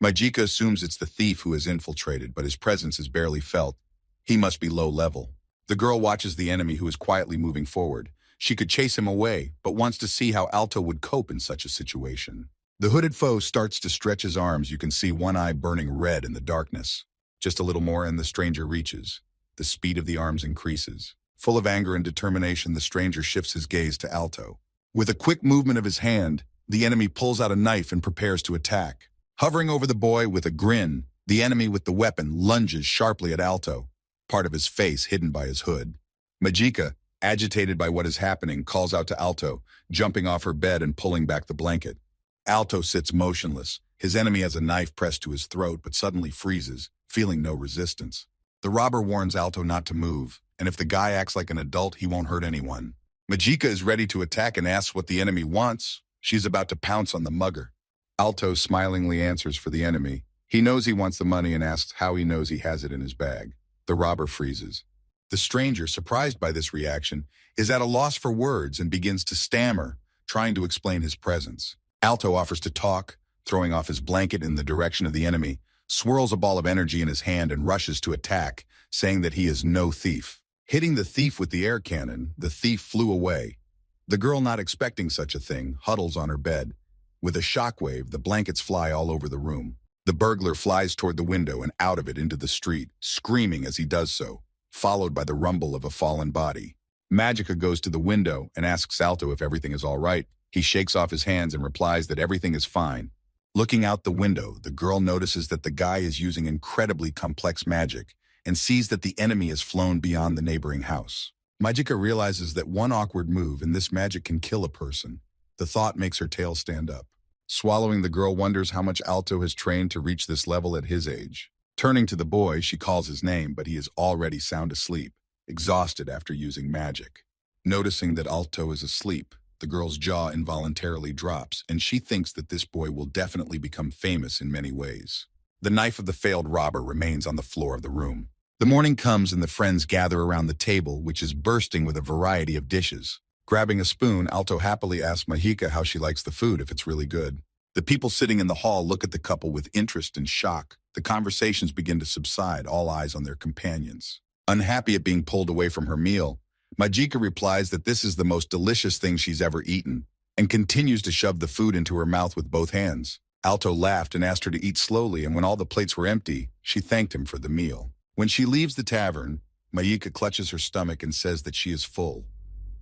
Majika assumes it's the thief who has infiltrated, but his presence is barely felt. He must be low level. The girl watches the enemy who is quietly moving forward. She could chase him away, but wants to see how Alto would cope in such a situation. The hooded foe starts to stretch his arms. You can see one eye burning red in the darkness. Just a little more and the stranger reaches. The speed of the arms increases. Full of anger and determination, the stranger shifts his gaze to Alto. With a quick movement of his hand, the enemy pulls out a knife and prepares to attack. Hovering over the boy with a grin, the enemy with the weapon lunges sharply at Alto, part of his face hidden by his hood. Majika, agitated by what is happening, calls out to Alto, jumping off her bed and pulling back the blanket. Alto sits motionless. His enemy has a knife pressed to his throat, but suddenly freezes, feeling no resistance. The robber warns Alto not to move, and if the guy acts like an adult, he won't hurt anyone. Majika is ready to attack and asks what the enemy wants. She's about to pounce on the mugger. Alto smilingly answers for the enemy. He knows he wants the money and asks how he knows he has it in his bag. The robber freezes. The stranger, surprised by this reaction, is at a loss for words and begins to stammer, trying to explain his presence. Alto offers to talk, throwing off his blanket in the direction of the enemy, swirls a ball of energy in his hand and rushes to attack, saying that he is no thief. Hitting the thief with the air cannon, the thief flew away. The girl, not expecting such a thing, huddles on her bed. With a shockwave, the blankets fly all over the room. The burglar flies toward the window and out of it into the street, screaming as he does so. followed by the rumble of a fallen body. Magica goes to the window and asks Alto if everything is all right. He shakes off his hands and replies that everything is fine. Looking out the window, the girl notices that the guy is using incredibly complex magic and sees that the enemy has flown beyond the neighboring house. Magica realizes that one awkward move and this magic can kill a person. The thought makes her tail stand up. Swallowing, the girl wonders how much Alto has trained to reach this level at his age. Turning to the boy, she calls his name, but he is already sound asleep, exhausted after using magic. Noticing that Alto is asleep, the girl's jaw involuntarily drops, and she thinks that this boy will definitely become famous in many ways. The knife of the failed robber remains on the floor of the room. The morning comes and the friends gather around the table, which is bursting with a variety of dishes. Grabbing a spoon, Alto happily asks Mahika how she likes the food, if it's really good. The people sitting in the hall look at the couple with interest and shock. The conversations begin to subside, all eyes on their companions. Unhappy at being pulled away from her meal, Majika replies that this is the most delicious thing she's ever eaten, and continues to shove the food into her mouth with both hands. Alto laughed and asked her to eat slowly, and when all the plates were empty, she thanked him for the meal. When she leaves the tavern, Majika clutches her stomach and says that she is full.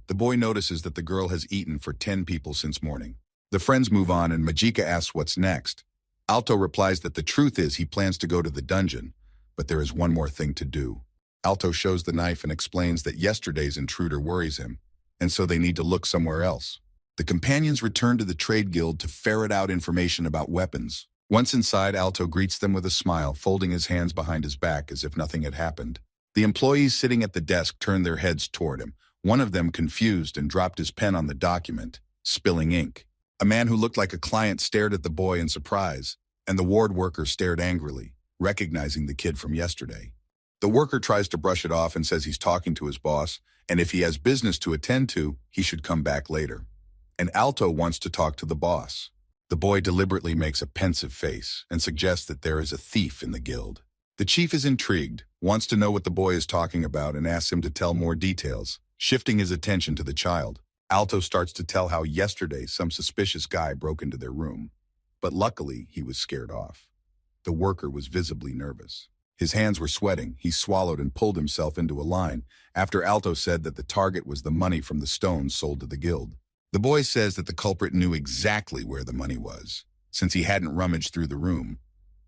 The boy notices that the girl has eaten for 10 people since morning. The friends move on and Majika asks what's next. Alto replies that the truth is he plans to go to the dungeon, but there is one more thing to do. Alto shows the knife and explains that yesterday's intruder worries him, and so they need to look somewhere else. The companions return to the trade guild to ferret out information about weapons. Once inside, Alto greets them with a smile, folding his hands behind his back as if nothing had happened. The employees sitting at the desk turn their heads toward him. One of them, confused, and dropped his pen on the document, spilling ink. A man who looked like a client stared at the boy in surprise, and the ward worker stared angrily, recognizing the kid from yesterday. The worker tries to brush it off and says he's talking to his boss, and if he has business to attend to, he should come back later. And Alto wants to talk to the boss. The boy deliberately makes a pensive face and suggests that there is a thief in the guild. The chief is intrigued, wants to know what the boy is talking about, and asks him to tell more details, shifting his attention to the child. Alto starts to tell how yesterday some suspicious guy broke into their room, but luckily he was scared off. The worker was visibly nervous. His hands were sweating. He swallowed and pulled himself into a line after Alto said that the target was the money from the stones sold to the guild. The boy says that the culprit knew exactly where the money was, since he hadn't rummaged through the room,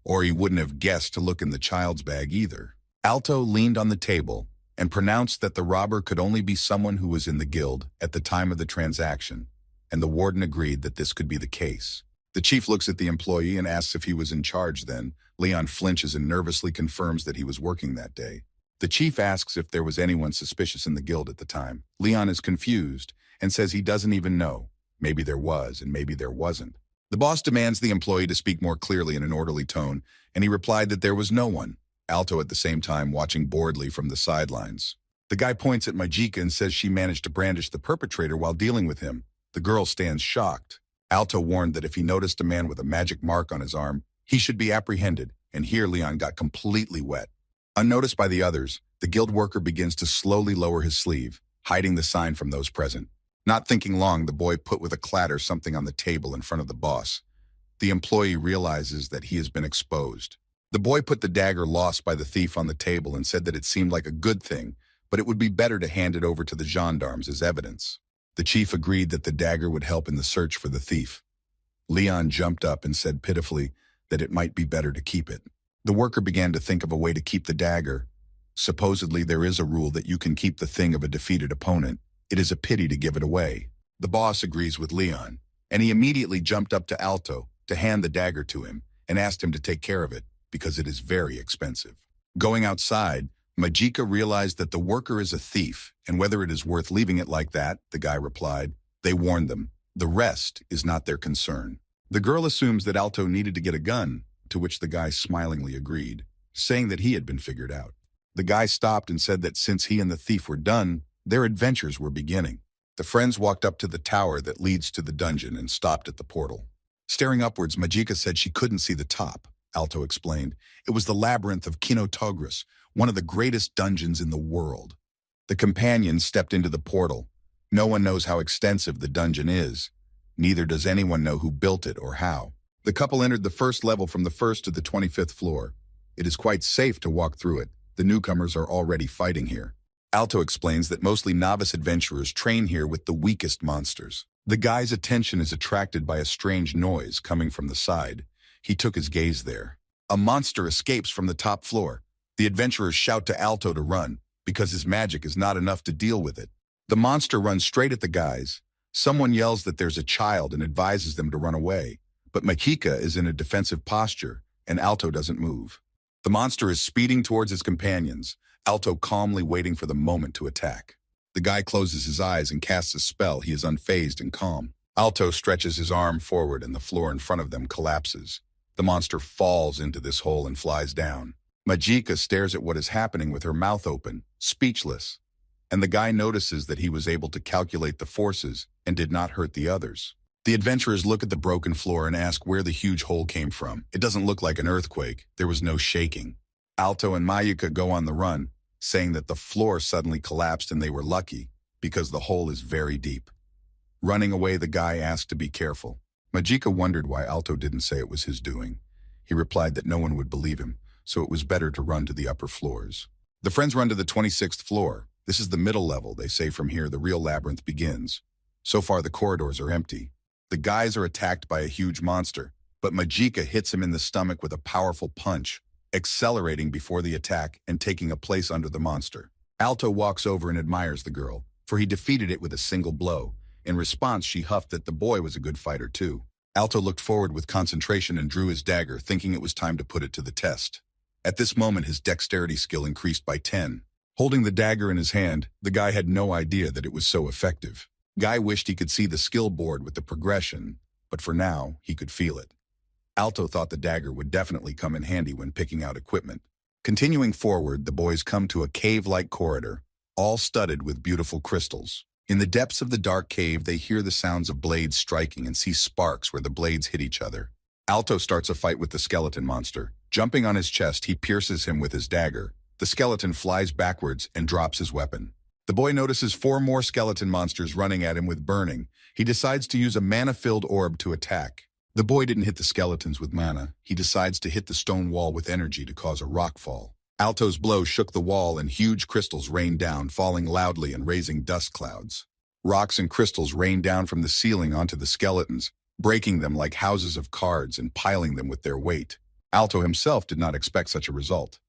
or he wouldn't have guessed to look in the child's bag either. Alto leaned on the table and pronounced that the robber could only be someone who was in the guild at the time of the transaction, and the warden agreed that this could be the case. The chief looks at the employee and asks if he was in charge then. Leon flinches and nervously confirms that he was working that day. The chief asks if there was anyone suspicious in the guild at the time. Leon is confused and says he doesn't even know. Maybe there was and maybe there wasn't. The boss demands the employee to speak more clearly in an orderly tone, and he replied that there was no one. Alto at the same time watching boredly from the sidelines. The guy points at Majika and says she managed to brandish the perpetrator while dealing with him. The girl stands shocked. Alto warned that if he noticed a man with a magic mark on his arm, he should be apprehended, and here Leon got completely wet. Unnoticed by the others, the guild worker begins to slowly lower his sleeve, hiding the sign from those present. Not thinking long, the boy put with a clatter something on the table in front of the boss. The employee realizes that he has been exposed. The boy put the dagger lost by the thief on the table and said that it seemed like a good thing, but it would be better to hand it over to the gendarmes as evidence. The chief agreed that the dagger would help in the search for the thief. Leon jumped up and said pitifully that it might be better to keep it. The worker began to think of a way to keep the dagger. Supposedly there is a rule that you can keep the thing of a defeated opponent. It is a pity to give it away. The boss agrees with Leon, and he immediately jumped up to Alto to hand the dagger to him and asked him to take care of it because it is very expensive. Going outside, Majika realized that the worker is a thief, and whether it is worth leaving it like that, the guy replied. They warned them. The rest is not their concern. The girl assumes that Alto needed to get a gun, to which the guy smilingly agreed, saying that he had been figured out. The guy stopped and said that since he and the thief were done, their adventures were beginning. The friends walked up to the tower that leads to the dungeon and stopped at the portal. Staring upwards, Majika said she couldn't see the top. Alto explained. It was the labyrinth of Kinotogris, one of the greatest dungeons in the world. The companions stepped into the portal. No one knows how extensive the dungeon is. Neither does anyone know who built it or how. The couple entered the first level from the 1st to the 25th floor. It is quite safe to walk through it, The newcomers are already fighting here. Alto explains that mostly novice adventurers train here with the weakest monsters. The guy's attention is attracted by a strange noise coming from the side. He took his gaze there. A monster escapes from the top floor. The adventurers shout to Alto to run, because his magic is not enough to deal with it. The monster runs straight at the guys. Someone yells that there's a child and advises them to run away. But Makika is in a defensive posture, and Alto doesn't move. The monster is speeding towards his companions, Alto calmly waiting for the moment to attack. The guy closes his eyes and casts a spell. He is unfazed and calm. Alto stretches his arm forward and the floor in front of them collapses. The monster falls into this hole and flies down. Majika stares at what is happening with her mouth open, speechless. And the guy notices that he was able to calculate the forces and did not hurt the others. The adventurers look at the broken floor and ask where the huge hole came from. It doesn't look like an earthquake. There was no shaking. Alto and Mayuka go on the run, saying that the floor suddenly collapsed and they were lucky because the hole is very deep. Running away, the guy asked to be careful. Majika wondered why Alto didn't say it was his doing. He replied that no one would believe him, so it was better to run to the upper floors. The friends run to the 26th floor. This is the middle level. They say from here the real labyrinth begins. So far the corridors are empty. The guys are attacked by a huge monster, but Majika hits him in the stomach with a powerful punch, accelerating before the attack and taking a place under the monster. Alto walks over and admires the girl, for he defeated it with a single blow. In response, she huffed that the boy was a good fighter too. Alto looked forward with concentration and drew his dagger, thinking it was time to put it to the test. At this moment, his dexterity skill increased by 10. Holding the dagger in his hand, the guy had no idea that it was so effective. Guy wished he could see the skill board with the progression, but for now, he could feel it. Alto thought the dagger would definitely come in handy when picking out equipment. Continuing forward, the boys come to a cave-like corridor, all studded with beautiful crystals. In the depths of the dark cave, they hear the sounds of blades striking and see sparks where the blades hit each other. Alto starts a fight with the skeleton monster. Jumping on his chest, he pierces him with his dagger. The skeleton flies backwards and drops his weapon. The boy notices 4 more skeleton monsters running at him with burning. He decides to use a mana-filled orb to attack. The boy didn't hit the skeletons with mana. He decides to hit the stone wall with energy to cause a rock fall. Alto's blow shook the wall and huge crystals rained down, falling loudly and raising dust clouds. Rocks and crystals rained down from the ceiling onto the skeletons, breaking them like houses of cards and piling them with their weight. Alto himself did not expect such a result,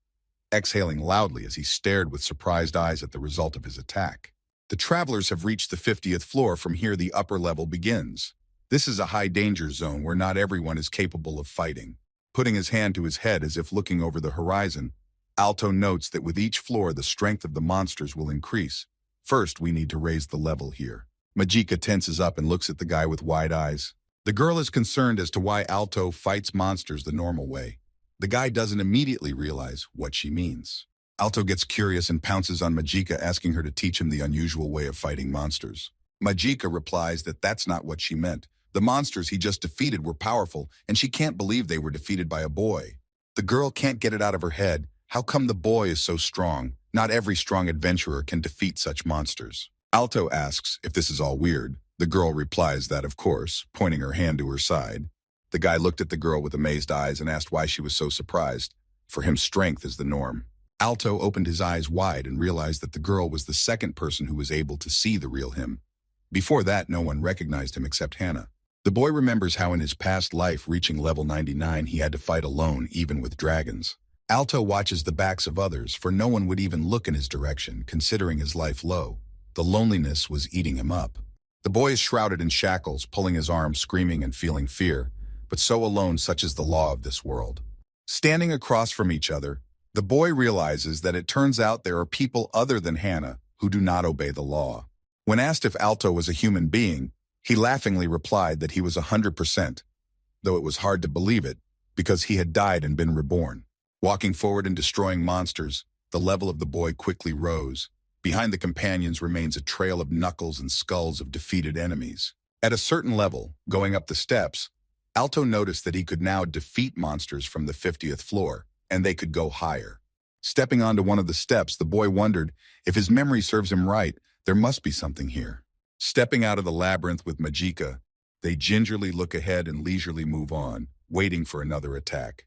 exhaling loudly as he stared with surprised eyes at the result of his attack. The travelers have reached the 50th floor. From here, the upper level begins. This is a high-danger zone where not everyone is capable of fighting. Putting his hand to his head as if looking over the horizon, Alto notes that with each floor, the strength of the monsters will increase. First, we need to raise the level here. Majika tenses up and looks at the guy with wide eyes. The girl is concerned as to why Alto fights monsters the normal way. The guy doesn't immediately realize what she means. Alto gets curious and pounces on Majika, asking her to teach him the unusual way of fighting monsters. Majika replies that that's not what she meant. The monsters he just defeated were powerful, and she can't believe they were defeated by a boy. The girl can't get it out of her head. How come the boy is so strong? Not every strong adventurer can defeat such monsters. Alto asks if this is all weird. The girl replies that, of course, pointing her hand to her side. The guy looked at the girl with amazed eyes and asked why she was so surprised. For him, strength is the norm. Alto opened his eyes wide and realized that the girl was the second person who was able to see the real him. Before that, no one recognized him except Hannah. The boy remembers how in his past life, reaching level 99, he had to fight alone, even with dragons. Alto watches the backs of others, for no one would even look in his direction, considering his life low. The loneliness was eating him up. The boy is shrouded in shackles, pulling his arms, screaming and feeling fear, but so alone, such is the law of this world. Standing across from each other, the boy realizes that it turns out there are people other than Hannah who do not obey the law. When asked if Alto was a human being, he laughingly replied that he was 100%, though it was hard to believe it, because he had died and been reborn. Walking forward and destroying monsters, the level of the boy quickly rose. Behind the companions remains a trail of knuckles and skulls of defeated enemies. At a certain level, going up the steps, Alto noticed that he could now defeat monsters from the 50th floor, and they could go higher. Stepping onto one of the steps, the boy wondered if his memory serves him right, there must be something here. Stepping out of the labyrinth with Majika, they gingerly look ahead and leisurely move on, waiting for another attack.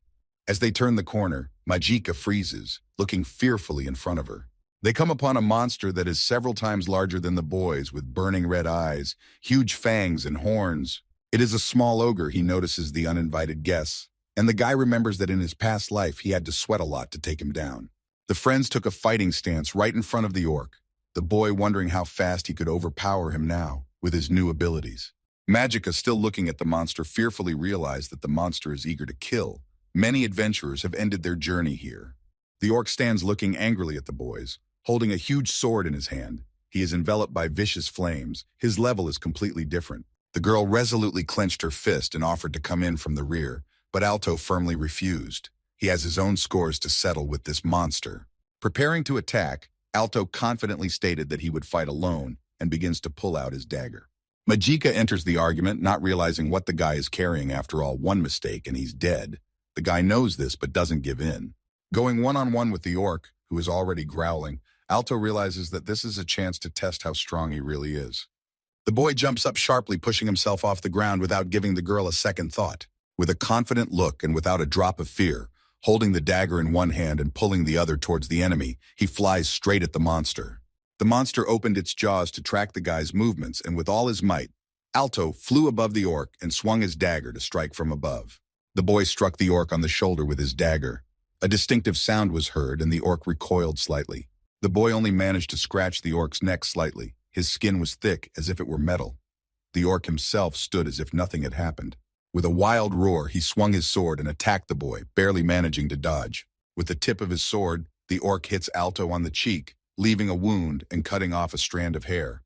As they turn the corner, Majika freezes, looking fearfully in front of her. They come upon a monster that is several times larger than the boys, with burning red eyes, huge fangs and horns. It is a small ogre, he notices the uninvited guests, and the guy remembers that in his past life he had to sweat a lot to take him down. The friends took a fighting stance right in front of the orc, the boy wondering how fast he could overpower him now with his new abilities. Magica, still looking at the monster, fearfully realized that the monster is eager to kill. Many adventurers have ended their journey here. The orc stands looking angrily at the boys, holding a huge sword in his hand. He is enveloped by vicious flames. His level is completely different. The girl resolutely clenched her fist and offered to come in from the rear, but Alto firmly refused. He has his own scores to settle with this monster. Preparing to attack, Alto confidently stated that he would fight alone and begins to pull out his dagger. Majika enters the argument, not realizing what the guy is carrying. After all, one mistake and he's dead. The guy knows this but doesn't give in. Going one-on-one with the orc, who is already growling, Alto realizes that this is a chance to test how strong he really is. The boy jumps up sharply, pushing himself off the ground without giving the girl a second thought. With a confident look and without a drop of fear, holding the dagger in one hand and pulling the other towards the enemy, he flies straight at the monster. The monster opened its jaws to track the guy's movements, and with all his might, Alto flew above the orc and swung his dagger to strike from above. The boy struck the orc on the shoulder with his dagger. A distinctive sound was heard, and the orc recoiled slightly. The boy only managed to scratch the orc's neck slightly. His skin was thick, as if it were metal. The orc himself stood as if nothing had happened. With a wild roar, he swung his sword and attacked the boy, barely managing to dodge. With the tip of his sword, the orc hits Alto on the cheek, leaving a wound and cutting off a strand of hair.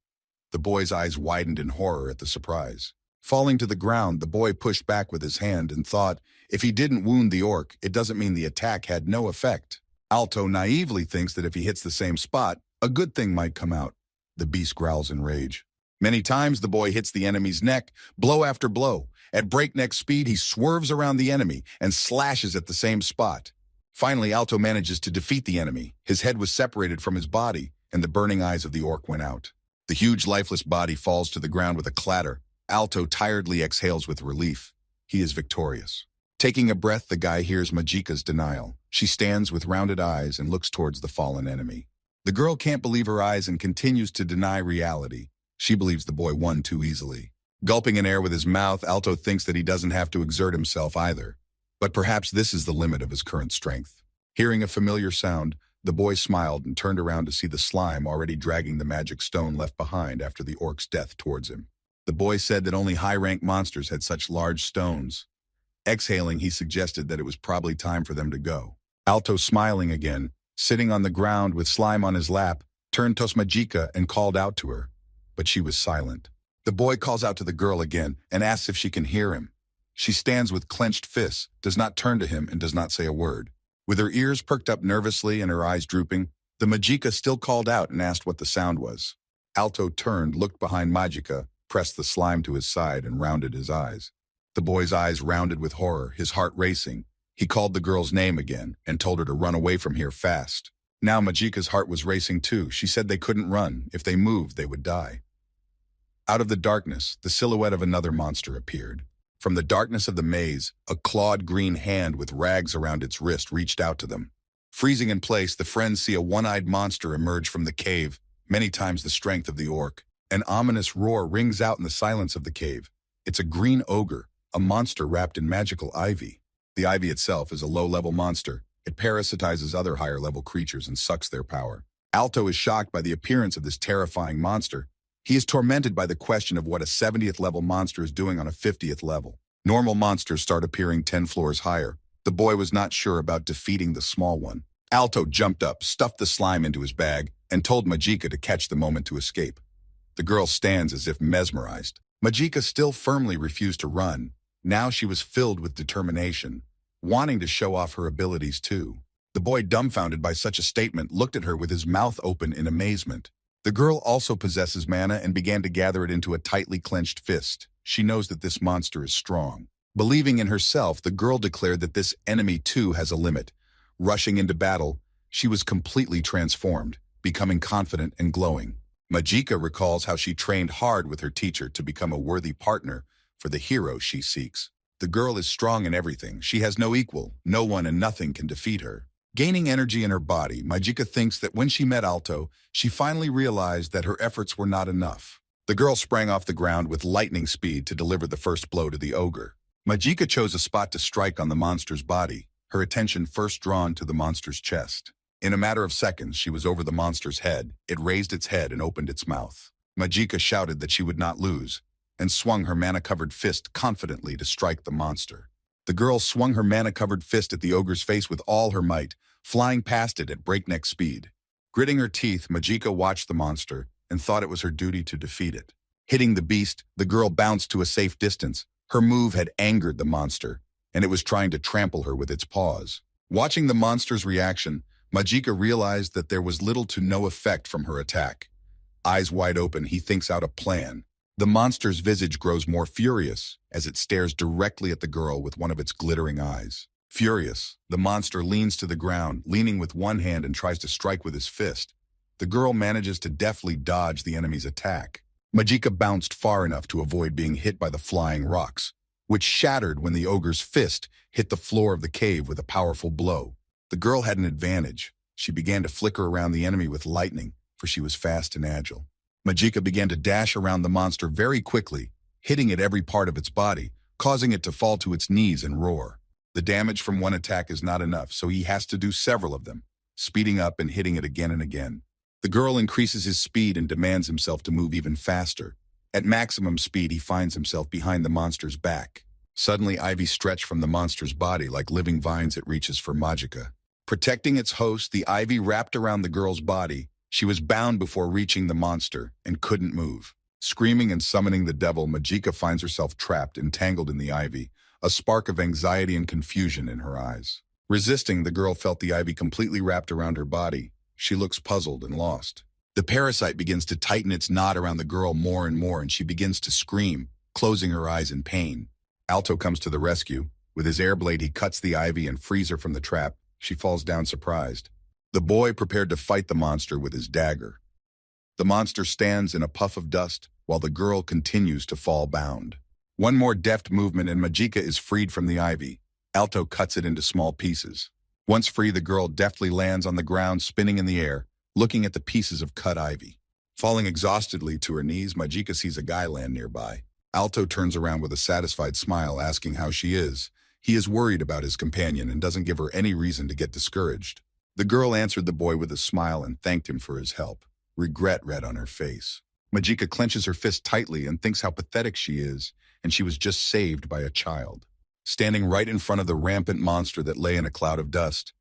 The boy's eyes widened in horror at the surprise. Falling to the ground, the boy pushed back with his hand and thought, if he didn't wound the orc, it doesn't mean the attack had no effect. Alto naively thinks that if he hits the same spot, a good thing might come out. The beast growls in rage. Many times the boy hits the enemy's neck, blow after blow. At breakneck speed, he swerves around the enemy and slashes at the same spot. Finally, Alto manages to defeat the enemy. His head was separated from his body, and the burning eyes of the orc went out. The huge lifeless body falls to the ground with a clatter. Alto tiredly exhales with relief. He is victorious. Taking a breath, the guy hears Majika's denial. She stands with rounded eyes and looks towards the fallen enemy. The girl can't believe her eyes and continues to deny reality. She believes the boy won too easily. Gulping in air with his mouth, Alto thinks that he doesn't have to exert himself either. But perhaps this is the limit of his current strength. Hearing a familiar sound, the boy smiled and turned around to see the slime already dragging the magic stone left behind after the orc's death towards him. The boy said that only high-rank monsters had such large stones. Exhaling, he suggested that it was probably time for them to go. Alto, smiling again, sitting on the ground with slime on his lap, turned to Majika and called out to her. But she was silent. The boy calls out to the girl again and asks if she can hear him. She stands with clenched fists, does not turn to him, and does not say a word. With her ears perked up nervously and her eyes drooping, the Majika still called out and asked what the sound was. Alto turned, looked behind Majika, pressed the slime to his side, and rounded his eyes. The boy's eyes rounded with horror, his heart racing. He called the girl's name again and told her to run away from here fast. Now Majika's heart was racing too. She said they couldn't run. If they moved, they would die. Out of the darkness, the silhouette of another monster appeared. From the darkness of the maze, a clawed green hand with rags around its wrist reached out to them. Freezing in place, the friends see a one-eyed monster emerge from the cave, many times the strength of the orc. An ominous roar rings out in the silence of the cave. It's a green ogre, a monster wrapped in magical ivy. The ivy itself is a low-level monster. It parasitizes other higher-level creatures and sucks their power. Alto is shocked by the appearance of this terrifying monster. He is tormented by the question of what a 70th level monster is doing on a 50th level. Normal monsters start appearing 10 floors higher. The boy was not sure about defeating the small one. Alto jumped up, stuffed the slime into his bag, and told Majika to catch the moment to escape. The girl stands as if mesmerized. Majika still firmly refused to run. Now she was filled with determination, wanting to show off her abilities too. The boy, dumbfounded by such a statement, looked at her with his mouth open in amazement. The girl also possesses mana and began to gather it into a tightly clenched fist. She knows that this monster is strong. Believing in herself, the girl declared that this enemy too has a limit. Rushing into battle, she was completely transformed, becoming confident and glowing. Majika recalls how she trained hard with her teacher to become a worthy partner for the hero she seeks. The girl is strong in everything. She has no equal. No one and nothing can defeat her. Gaining energy in her body, Majika thinks that when she met Alto, she finally realized that her efforts were not enough. The girl sprang off the ground with lightning speed to deliver the first blow to the ogre. Majika chose a spot to strike on the monster's body, her attention first drawn to the monster's chest. In a matter of seconds, she was over the monster's head. It raised its head and opened its mouth. Majika shouted that she would not lose, and swung her mana-covered fist confidently to strike the monster. The girl swung her mana-covered fist at the ogre's face with all her might, flying past it at breakneck speed. Gritting her teeth, Majika watched the monster and thought it was her duty to defeat it. Hitting the beast, the girl bounced to a safe distance. Her move had angered the monster, and it was trying to trample her with its paws. Watching the monster's reaction, Majika realized that there was little to no effect from her attack. Eyes wide open, he thinks out a plan. The monster's visage grows more furious as it stares directly at the girl with one of its glittering eyes. Furious, the monster leans to the ground, leaning with one hand and tries to strike with his fist. The girl manages to deftly dodge the enemy's attack. Majika bounced far enough to avoid being hit by the flying rocks, which shattered when the ogre's fist hit the floor of the cave with a powerful blow. The girl had an advantage. She began to flicker around the enemy with lightning, for she was fast and agile. Majika began to dash around the monster very quickly, hitting at every part of its body, causing it to fall to its knees and roar. The damage from one attack is not enough, so he has to do several of them, speeding up and hitting it again and again. The girl increases his speed and demands himself to move even faster. At maximum speed, he finds himself behind the monster's back. Suddenly, ivy stretched from the monster's body like living vines it reaches for Majika. Protecting its host, the ivy wrapped around the girl's body. She was bound before reaching the monster and couldn't move. Screaming and summoning the devil, Majika finds herself trapped, entangled in the ivy, a spark of anxiety and confusion in her eyes. Resisting, the girl felt the ivy completely wrapped around her body. She looks puzzled and lost. The parasite begins to tighten its knot around the girl more and more, and she begins to scream, closing her eyes in pain. Alto comes to the rescue. With his air blade, he cuts the ivy and frees her from the trap. She falls down surprised. The boy prepared to fight the monster with his dagger. The monster stands in a puff of dust while the girl continues to fall bound. One more deft movement and Majika is freed from the ivy. Alto cuts it into small pieces. Once free, the girl deftly lands on the ground, spinning in the air, looking at the pieces of cut ivy. Falling exhaustedly to her knees, Majika sees a guy land nearby. Alto turns around with a satisfied smile, asking how she is. He is worried about his companion and doesn't give her any reason to get discouraged. The girl answered the boy with a smile and thanked him for his help. Regret read on her face. Majika clenches her fist tightly and thinks how pathetic she is, and she was just saved by a child. Standing right in front of the rampant monster that lay in a cloud of dust,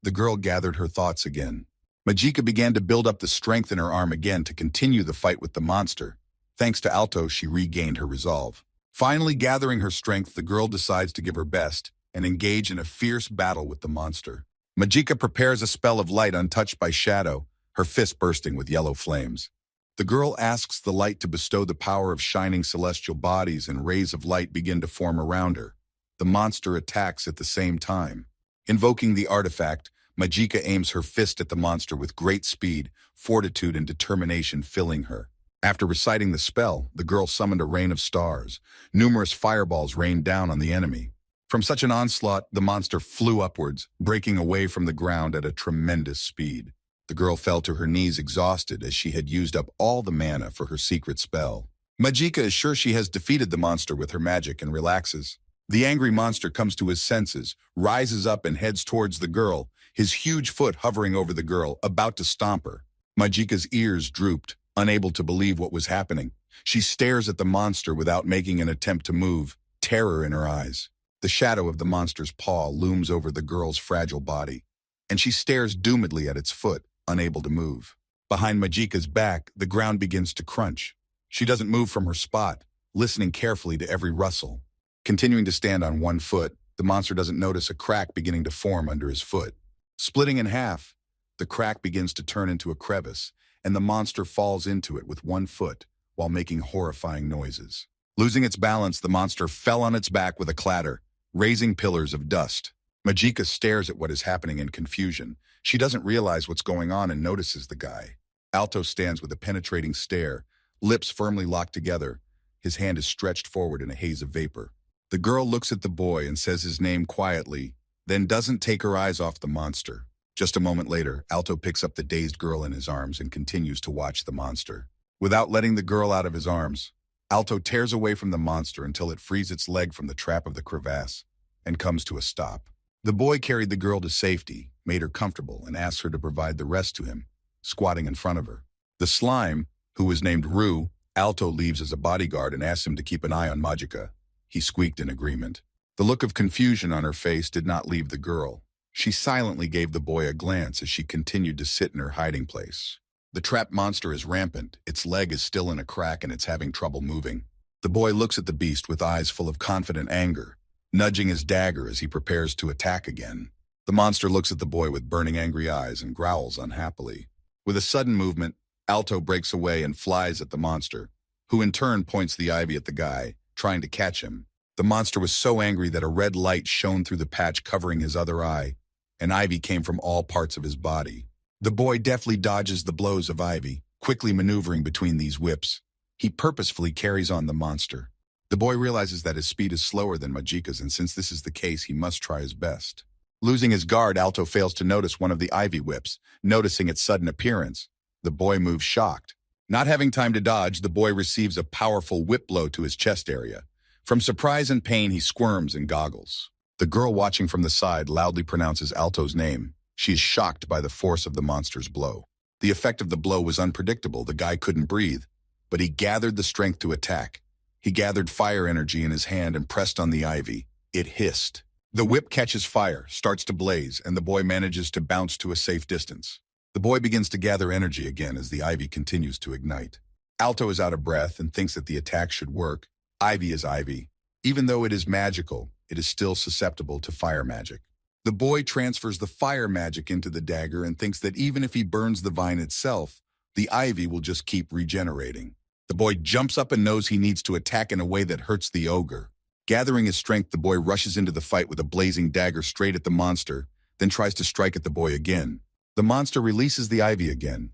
the girl gathered her thoughts again. Majika began to build up the strength in her arm again to continue the fight with the monster. Thanks to Alto, she regained her resolve. Finally gathering her strength, the girl decides to give her best and engage in a fierce battle with the monster. Majika prepares a spell of light untouched by shadow, her fist bursting with yellow flames. The girl asks the light to bestow the power of shining celestial bodies, and rays of light begin to form around her. The monster attacks at the same time. Invoking the artifact, Majika aims her fist at the monster with great speed, fortitude and determination filling her. After reciting the spell, the girl summoned a rain of stars. Numerous fireballs rained down on the enemy. From such an onslaught, the monster flew upwards, breaking away from the ground at a tremendous speed. The girl fell to her knees exhausted as she had used up all the mana for her secret spell. Majika is sure she has defeated the monster with her magic and relaxes. The angry monster comes to his senses, rises up and heads towards the girl, his huge foot hovering over the girl, about to stomp her. Majika's ears drooped, unable to believe what was happening. She stares at the monster without making an attempt to move, terror in her eyes. The shadow of the monster's paw looms over the girl's fragile body, and she stares doomedly at its foot, unable to move. Behind Majika's back, the ground begins to crunch. She doesn't move from her spot, listening carefully to every rustle. Continuing to stand on one foot, the monster doesn't notice a crack beginning to form under his foot. Splitting in half, the crack begins to turn into a crevice, and the monster falls into it with one foot while making horrifying noises. Losing its balance, the monster fell on its back with a clatter, raising pillars of dust. Majika stares at what is happening in confusion. She doesn't realize what's going on and notices the guy. Alto stands with a penetrating stare, lips firmly locked together. His hand is stretched forward in a haze of vapor. The girl looks at the boy and says his name quietly, then doesn't take her eyes off the monster. Just a moment later, Alto picks up the dazed girl in his arms and continues to watch the monster. Without letting the girl out of his arms, Alto tears away from the monster until it frees its leg from the trap of the crevasse and comes to a stop. The boy carried the girl to safety, made her comfortable, and asked her to provide the rest to him, squatting in front of her. The slime, who was named Rue, Alto leaves as a bodyguard and asks him to keep an eye on Majika. He squeaked in agreement. The look of confusion on her face did not leave the girl. She silently gave the boy a glance as she continued to sit in her hiding place. The trapped monster is rampant. Its leg is still in a crack and it's having trouble moving. The boy looks at the beast with eyes full of confident anger, nudging his dagger as he prepares to attack again. The monster looks at the boy with burning angry eyes and growls unhappily. With a sudden movement, Alto breaks away and flies at the monster, who in turn points the ivy at the guy, trying to catch him. The monster was so angry that a red light shone through the patch covering his other eye, and ivy came from all parts of his body. The boy deftly dodges the blows of ivy, quickly maneuvering between these whips. He purposefully carries on the monster. The boy realizes that his speed is slower than Majika's, and since this is the case, he must try his best. Losing his guard, Alto fails to notice one of the ivy whips. Noticing its sudden appearance, the boy moves shocked. Not having time to dodge, the boy receives a powerful whip blow to his chest area. From surprise and pain, he squirms and goggles. The girl watching from the side loudly pronounces Alto's name. She is shocked by the force of the monster's blow. The effect of the blow was unpredictable. The guy couldn't breathe, but he gathered the strength to attack. He gathered fire energy in his hand and pressed on the ivy. It hissed. The whip catches fire, starts to blaze, and the boy manages to bounce to a safe distance. The boy begins to gather energy again as the ivy continues to ignite. Alto is out of breath and thinks that the attack should work. Ivy is ivy. Even though it is magical, it is still susceptible to fire magic. The boy transfers the fire magic into the dagger and thinks that even if he burns the vine itself, the ivy will just keep regenerating. The boy jumps up and knows he needs to attack in a way that hurts the ogre. Gathering his strength, the boy rushes into the fight with a blazing dagger straight at the monster, then tries to strike at the boy again. The monster releases the ivy again.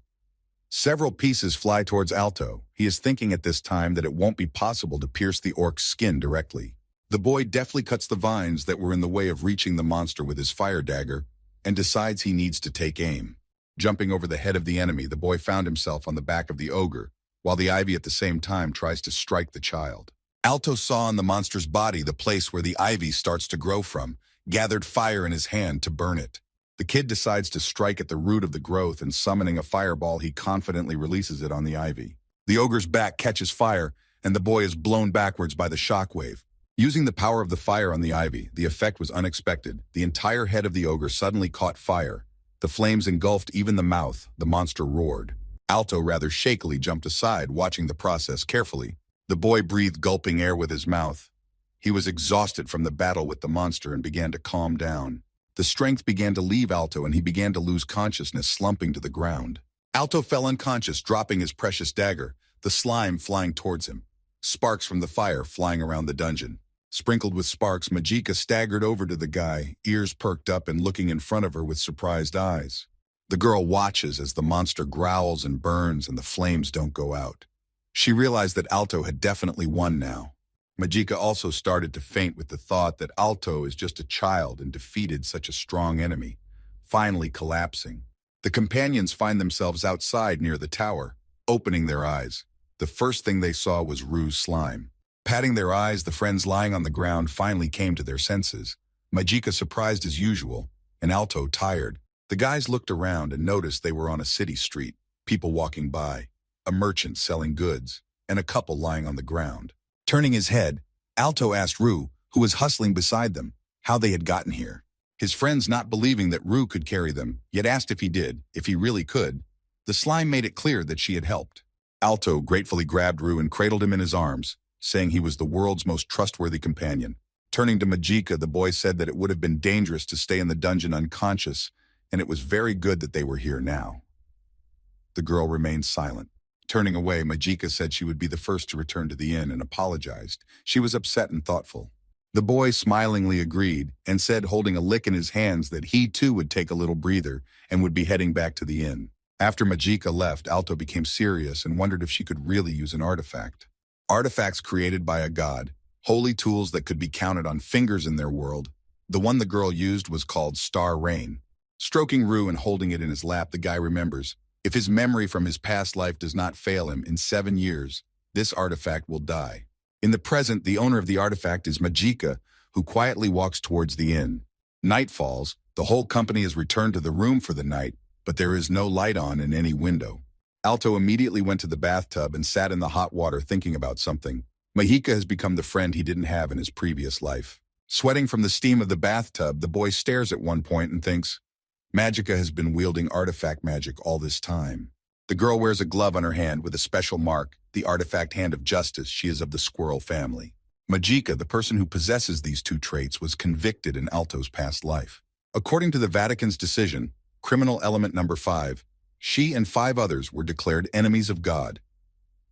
Several pieces fly towards Alto. He is thinking at this time that it won't be possible to pierce the orc's skin directly. The boy deftly cuts the vines that were in the way of reaching the monster with his fire dagger and decides he needs to take aim. Jumping over the head of the enemy, the boy found himself on the back of the ogre, while the ivy at the same time tries to strike the child. Alto saw on the monster's body the place where the ivy starts to grow from, gathered fire in his hand to burn it. The kid decides to strike at the root of the growth, and summoning a fireball, he confidently releases it on the ivy. The ogre's back catches fire, and the boy is blown backwards by the shockwave. Using the power of the fire on the ivy, the effect was unexpected. The entire head of the ogre suddenly caught fire. The flames engulfed even the mouth. The monster roared. Alto rather shakily jumped aside, watching the process carefully. The boy breathed, gulping air with his mouth. He was exhausted from the battle with the monster and began to calm down. The strength began to leave Alto and he began to lose consciousness, slumping to the ground. Alto fell unconscious, dropping his precious dagger, the slime flying towards him. Sparks from the fire flying around the dungeon. Sprinkled with sparks, Majika staggered over to the guy, ears perked up and looking in front of her with surprised eyes. The girl watches as the monster growls and burns and the flames don't go out. She realized that Alto had definitely won now. Majika also started to faint with the thought that Alto is just a child and defeated such a strong enemy, finally collapsing. The companions find themselves outside near the tower, opening their eyes. The first thing they saw was Rue's slime. Patting their eyes, the friends lying on the ground finally came to their senses. Majika surprised as usual, and Alto tired. The guys looked around and noticed they were on a city street, people walking by, a merchant selling goods, and a couple lying on the ground. Turning his head, Alto asked Rue, who was hustling beside them, how they had gotten here. His friends, not believing that Rue could carry them, yet asked if he did, if he really could. The slime made it clear that she had helped. Alto gratefully grabbed Rue and cradled him in his arms, saying he was the world's most trustworthy companion. Turning to Majika, the boy said that it would have been dangerous to stay in the dungeon unconscious, and it was very good that they were here now. The girl remained silent. Turning away, Majika said she would be the first to return to the inn and apologized. She was upset and thoughtful. The boy smilingly agreed and said, holding a lick in his hands, that he too would take a little breather and would be heading back to the inn. After Majika left, Alto became serious and wondered if she could really use an artifact. Artifacts created by a god, Holy tools that could be counted on fingers in their world. The one the girl used was called Star Rain. Stroking Rue and holding it in his lap, the guy remembers, if his memory from his past life does not fail him, in 7 years, this artifact will die. In the present, the owner of the artifact is Majika, who quietly walks towards the inn. Night falls, the whole company has returned to the room for the night, but there is no light on in any window. Alto immediately went to the bathtub and sat in the hot water thinking about something. Mahika has become the friend he didn't have in his previous life. Sweating from the steam of the bathtub, the boy stares at one point and thinks, Magica has been wielding artifact magic all this time. The girl wears a glove on her hand with a special mark, the artifact hand of justice. She is of the squirrel family. Majika, the person who possesses these two traits, was convicted in Alto's past life. According to the Vatican's decision, criminal element number 5, she and 5 others were declared enemies of God.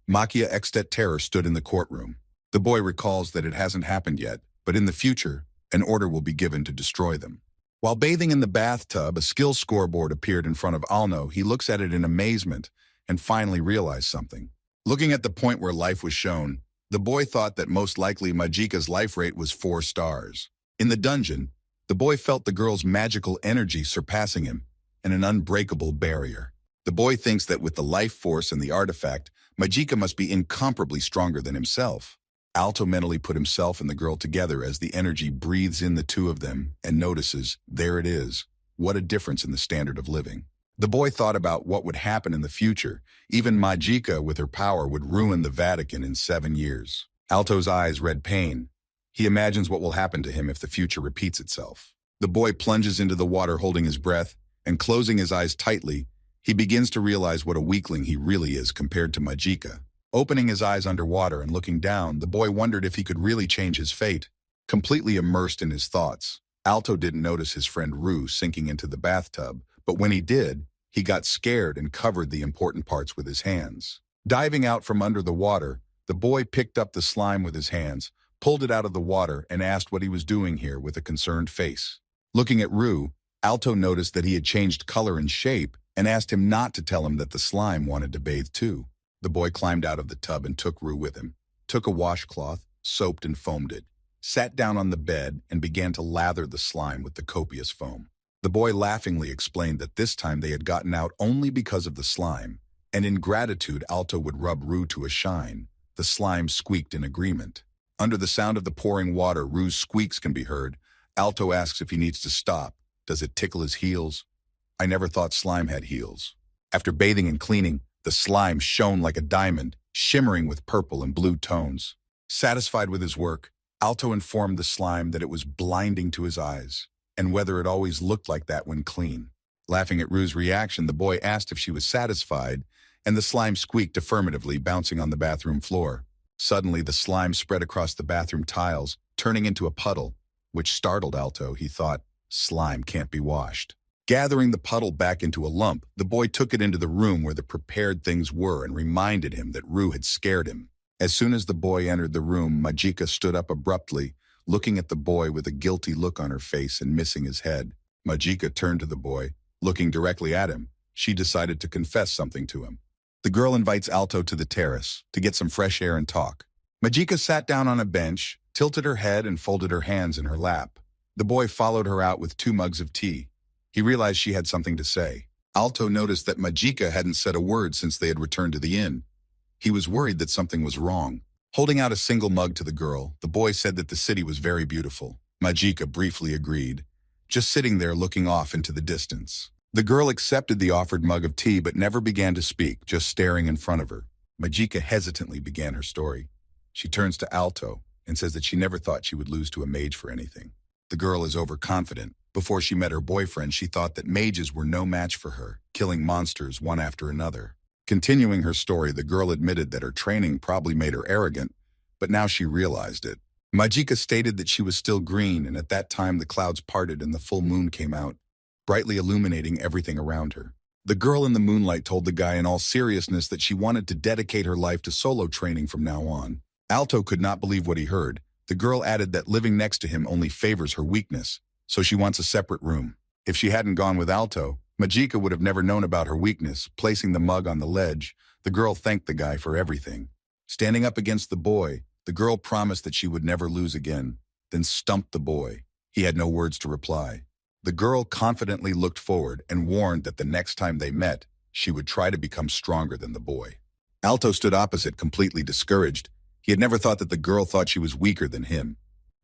Makia extet terror stood in the courtroom. The boy recalls that it hasn't happened yet, but in the future, an order will be given to destroy them. While bathing in the bathtub, a skill scoreboard appeared in front of Alno. He looks at it in amazement and finally realized something. Looking at the point where life was shown, the boy thought that most likely Majika's life rate was 4 stars. In the dungeon, the boy felt the girl's magical energy surpassing him and an unbreakable barrier. The boy thinks that with the life force and the artifact, Majika must be incomparably stronger than himself. Alto mentally put himself and the girl together as the energy breathes in the two of them and notices, there it is. What a difference in the standard of living. The boy thought about what would happen in the future. Even Majika with her power would ruin the Vatican in 7 years. Alto's eyes read pain. He imagines what will happen to him if the future repeats itself. The boy plunges into the water holding his breath, and closing his eyes tightly, he begins to realize what a weakling he really is compared to Majika. Opening his eyes underwater and looking down, the boy wondered if he could really change his fate. Completely immersed in his thoughts, Alto didn't notice his friend Rue sinking into the bathtub, but when he did, he got scared and covered the important parts with his hands. Diving out from under the water, the boy picked up the slime with his hands, pulled it out of the water, and asked what he was doing here with a concerned face. Looking at Rue, Alto noticed that he had changed color and shape and asked him not to tell him that the slime wanted to bathe too. The boy climbed out of the tub and took Rue with him, took a washcloth, soaped and foamed it, sat down on the bed and began to lather the slime with the copious foam. The boy laughingly explained that this time they had gotten out only because of the slime, and in gratitude Alto would rub Rue to a shine. The slime squeaked in agreement. Under the sound of the pouring water, Rue's squeaks can be heard. Alto asks if he needs to stop. Does it tickle his heels? I never thought slime had heels. After bathing and cleaning, the slime shone like a diamond, shimmering with purple and blue tones. Satisfied with his work, Alto informed the slime that it was blinding to his eyes, and whether it always looked like that when clean. Laughing at Rue's reaction, the boy asked if she was satisfied, and the slime squeaked affirmatively, bouncing on the bathroom floor. Suddenly, the slime spread across the bathroom tiles, turning into a puddle, which startled Alto. He thought, slime can't be washed. Gathering the puddle back into a lump, the boy took it into the room where the prepared things were and reminded him that Rue had scared him. As soon as the boy entered the room, Majika stood up abruptly, looking at the boy with a guilty look on her face and missing his head. Majika turned to the boy, looking directly at him. She decided to confess something to him. The girl invites Alto to the terrace to get some fresh air and talk. Majika sat down on a bench, tilted her head and folded her hands in her lap. The boy followed her out with 2 mugs of tea. He realized she had something to say. Alto noticed that Majika hadn't said a word since they had returned to the inn. He was worried that something was wrong. Holding out a single mug to the girl, the boy said that the city was very beautiful. Majika briefly agreed, just sitting there looking off into the distance. The girl accepted the offered mug of tea but never began to speak, just staring in front of her. Majika hesitantly began her story. She turns to Alto and says that she never thought she would lose to a mage for anything. The girl is overconfident. Before she met her boyfriend, she thought that mages were no match for her, killing monsters one after another. Continuing her story, the girl admitted that her training probably made her arrogant, but now she realized it. Majika stated that she was still green, and at that time the clouds parted and the full moon came out, brightly illuminating everything around her. The girl in the moonlight told the guy in all seriousness that she wanted to dedicate her life to solo training from now on. Alto could not believe what he heard. The girl added that living next to him only favors her weakness, so she wants a separate room. If she hadn't gone with Alto, Majika would have never known about her weakness. Placing the mug on the ledge, the girl thanked the guy for everything. Standing up against the boy, The girl promised that she would never lose again, then stumped the boy. He had no words to reply. The girl confidently looked forward and warned that the next time they met, she would try to become stronger than the boy. Alto stood opposite, completely discouraged. He had never thought that the girl thought she was weaker than him.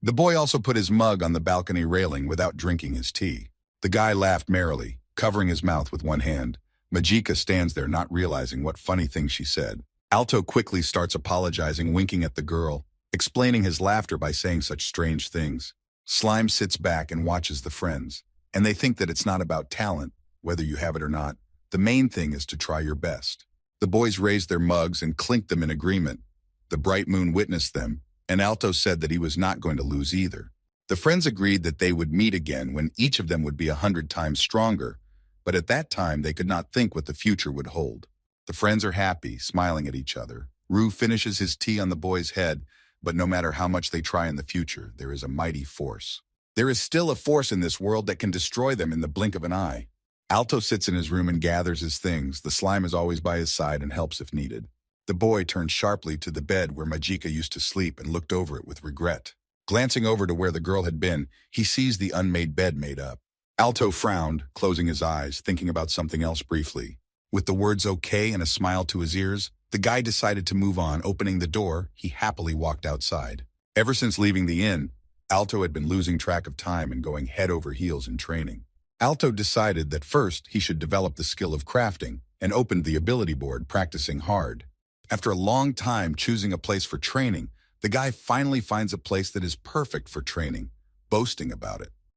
The boy also put his mug on the balcony railing without drinking his tea. The guy laughed merrily, covering his mouth with one hand. Majika stands there not realizing what funny things she said. Alto quickly starts apologizing, winking at the girl, explaining his laughter by saying such strange things. Slime sits back and watches the friends, and they think that it's not about talent, whether you have it or not. The main thing is to try your best. The boys raised their mugs and clinked them in agreement. The bright moon witnessed them, and Alto said that he was not going to lose either. The friends agreed that they would meet again when each of them would be 100 times stronger, but at that time they could not think what the future would hold. The friends are happy, smiling at each other. Rue finishes his tea on the boy's head, but no matter how much they try in the future, there is a mighty force. There is still a force in this world that can destroy them in the blink of an eye. Alto sits in his room and gathers his things. The slime is always by his side and helps if needed. The boy turned sharply to the bed where Majika used to sleep and looked over it with regret. Glancing over to where the girl had been, he sees the unmade bed made up. Alto frowned, closing his eyes, thinking about something else briefly. With the words okay and a smile to his ears, the guy decided to move on. Opening the door, he happily walked outside. Ever since leaving the inn, Alto had been losing track of time and going head over heels in training. Alto decided that first he should develop the skill of crafting and opened the ability board, practicing hard. After a long time choosing a place for training, the guy finally finds a place that is perfect for training, boasting about it.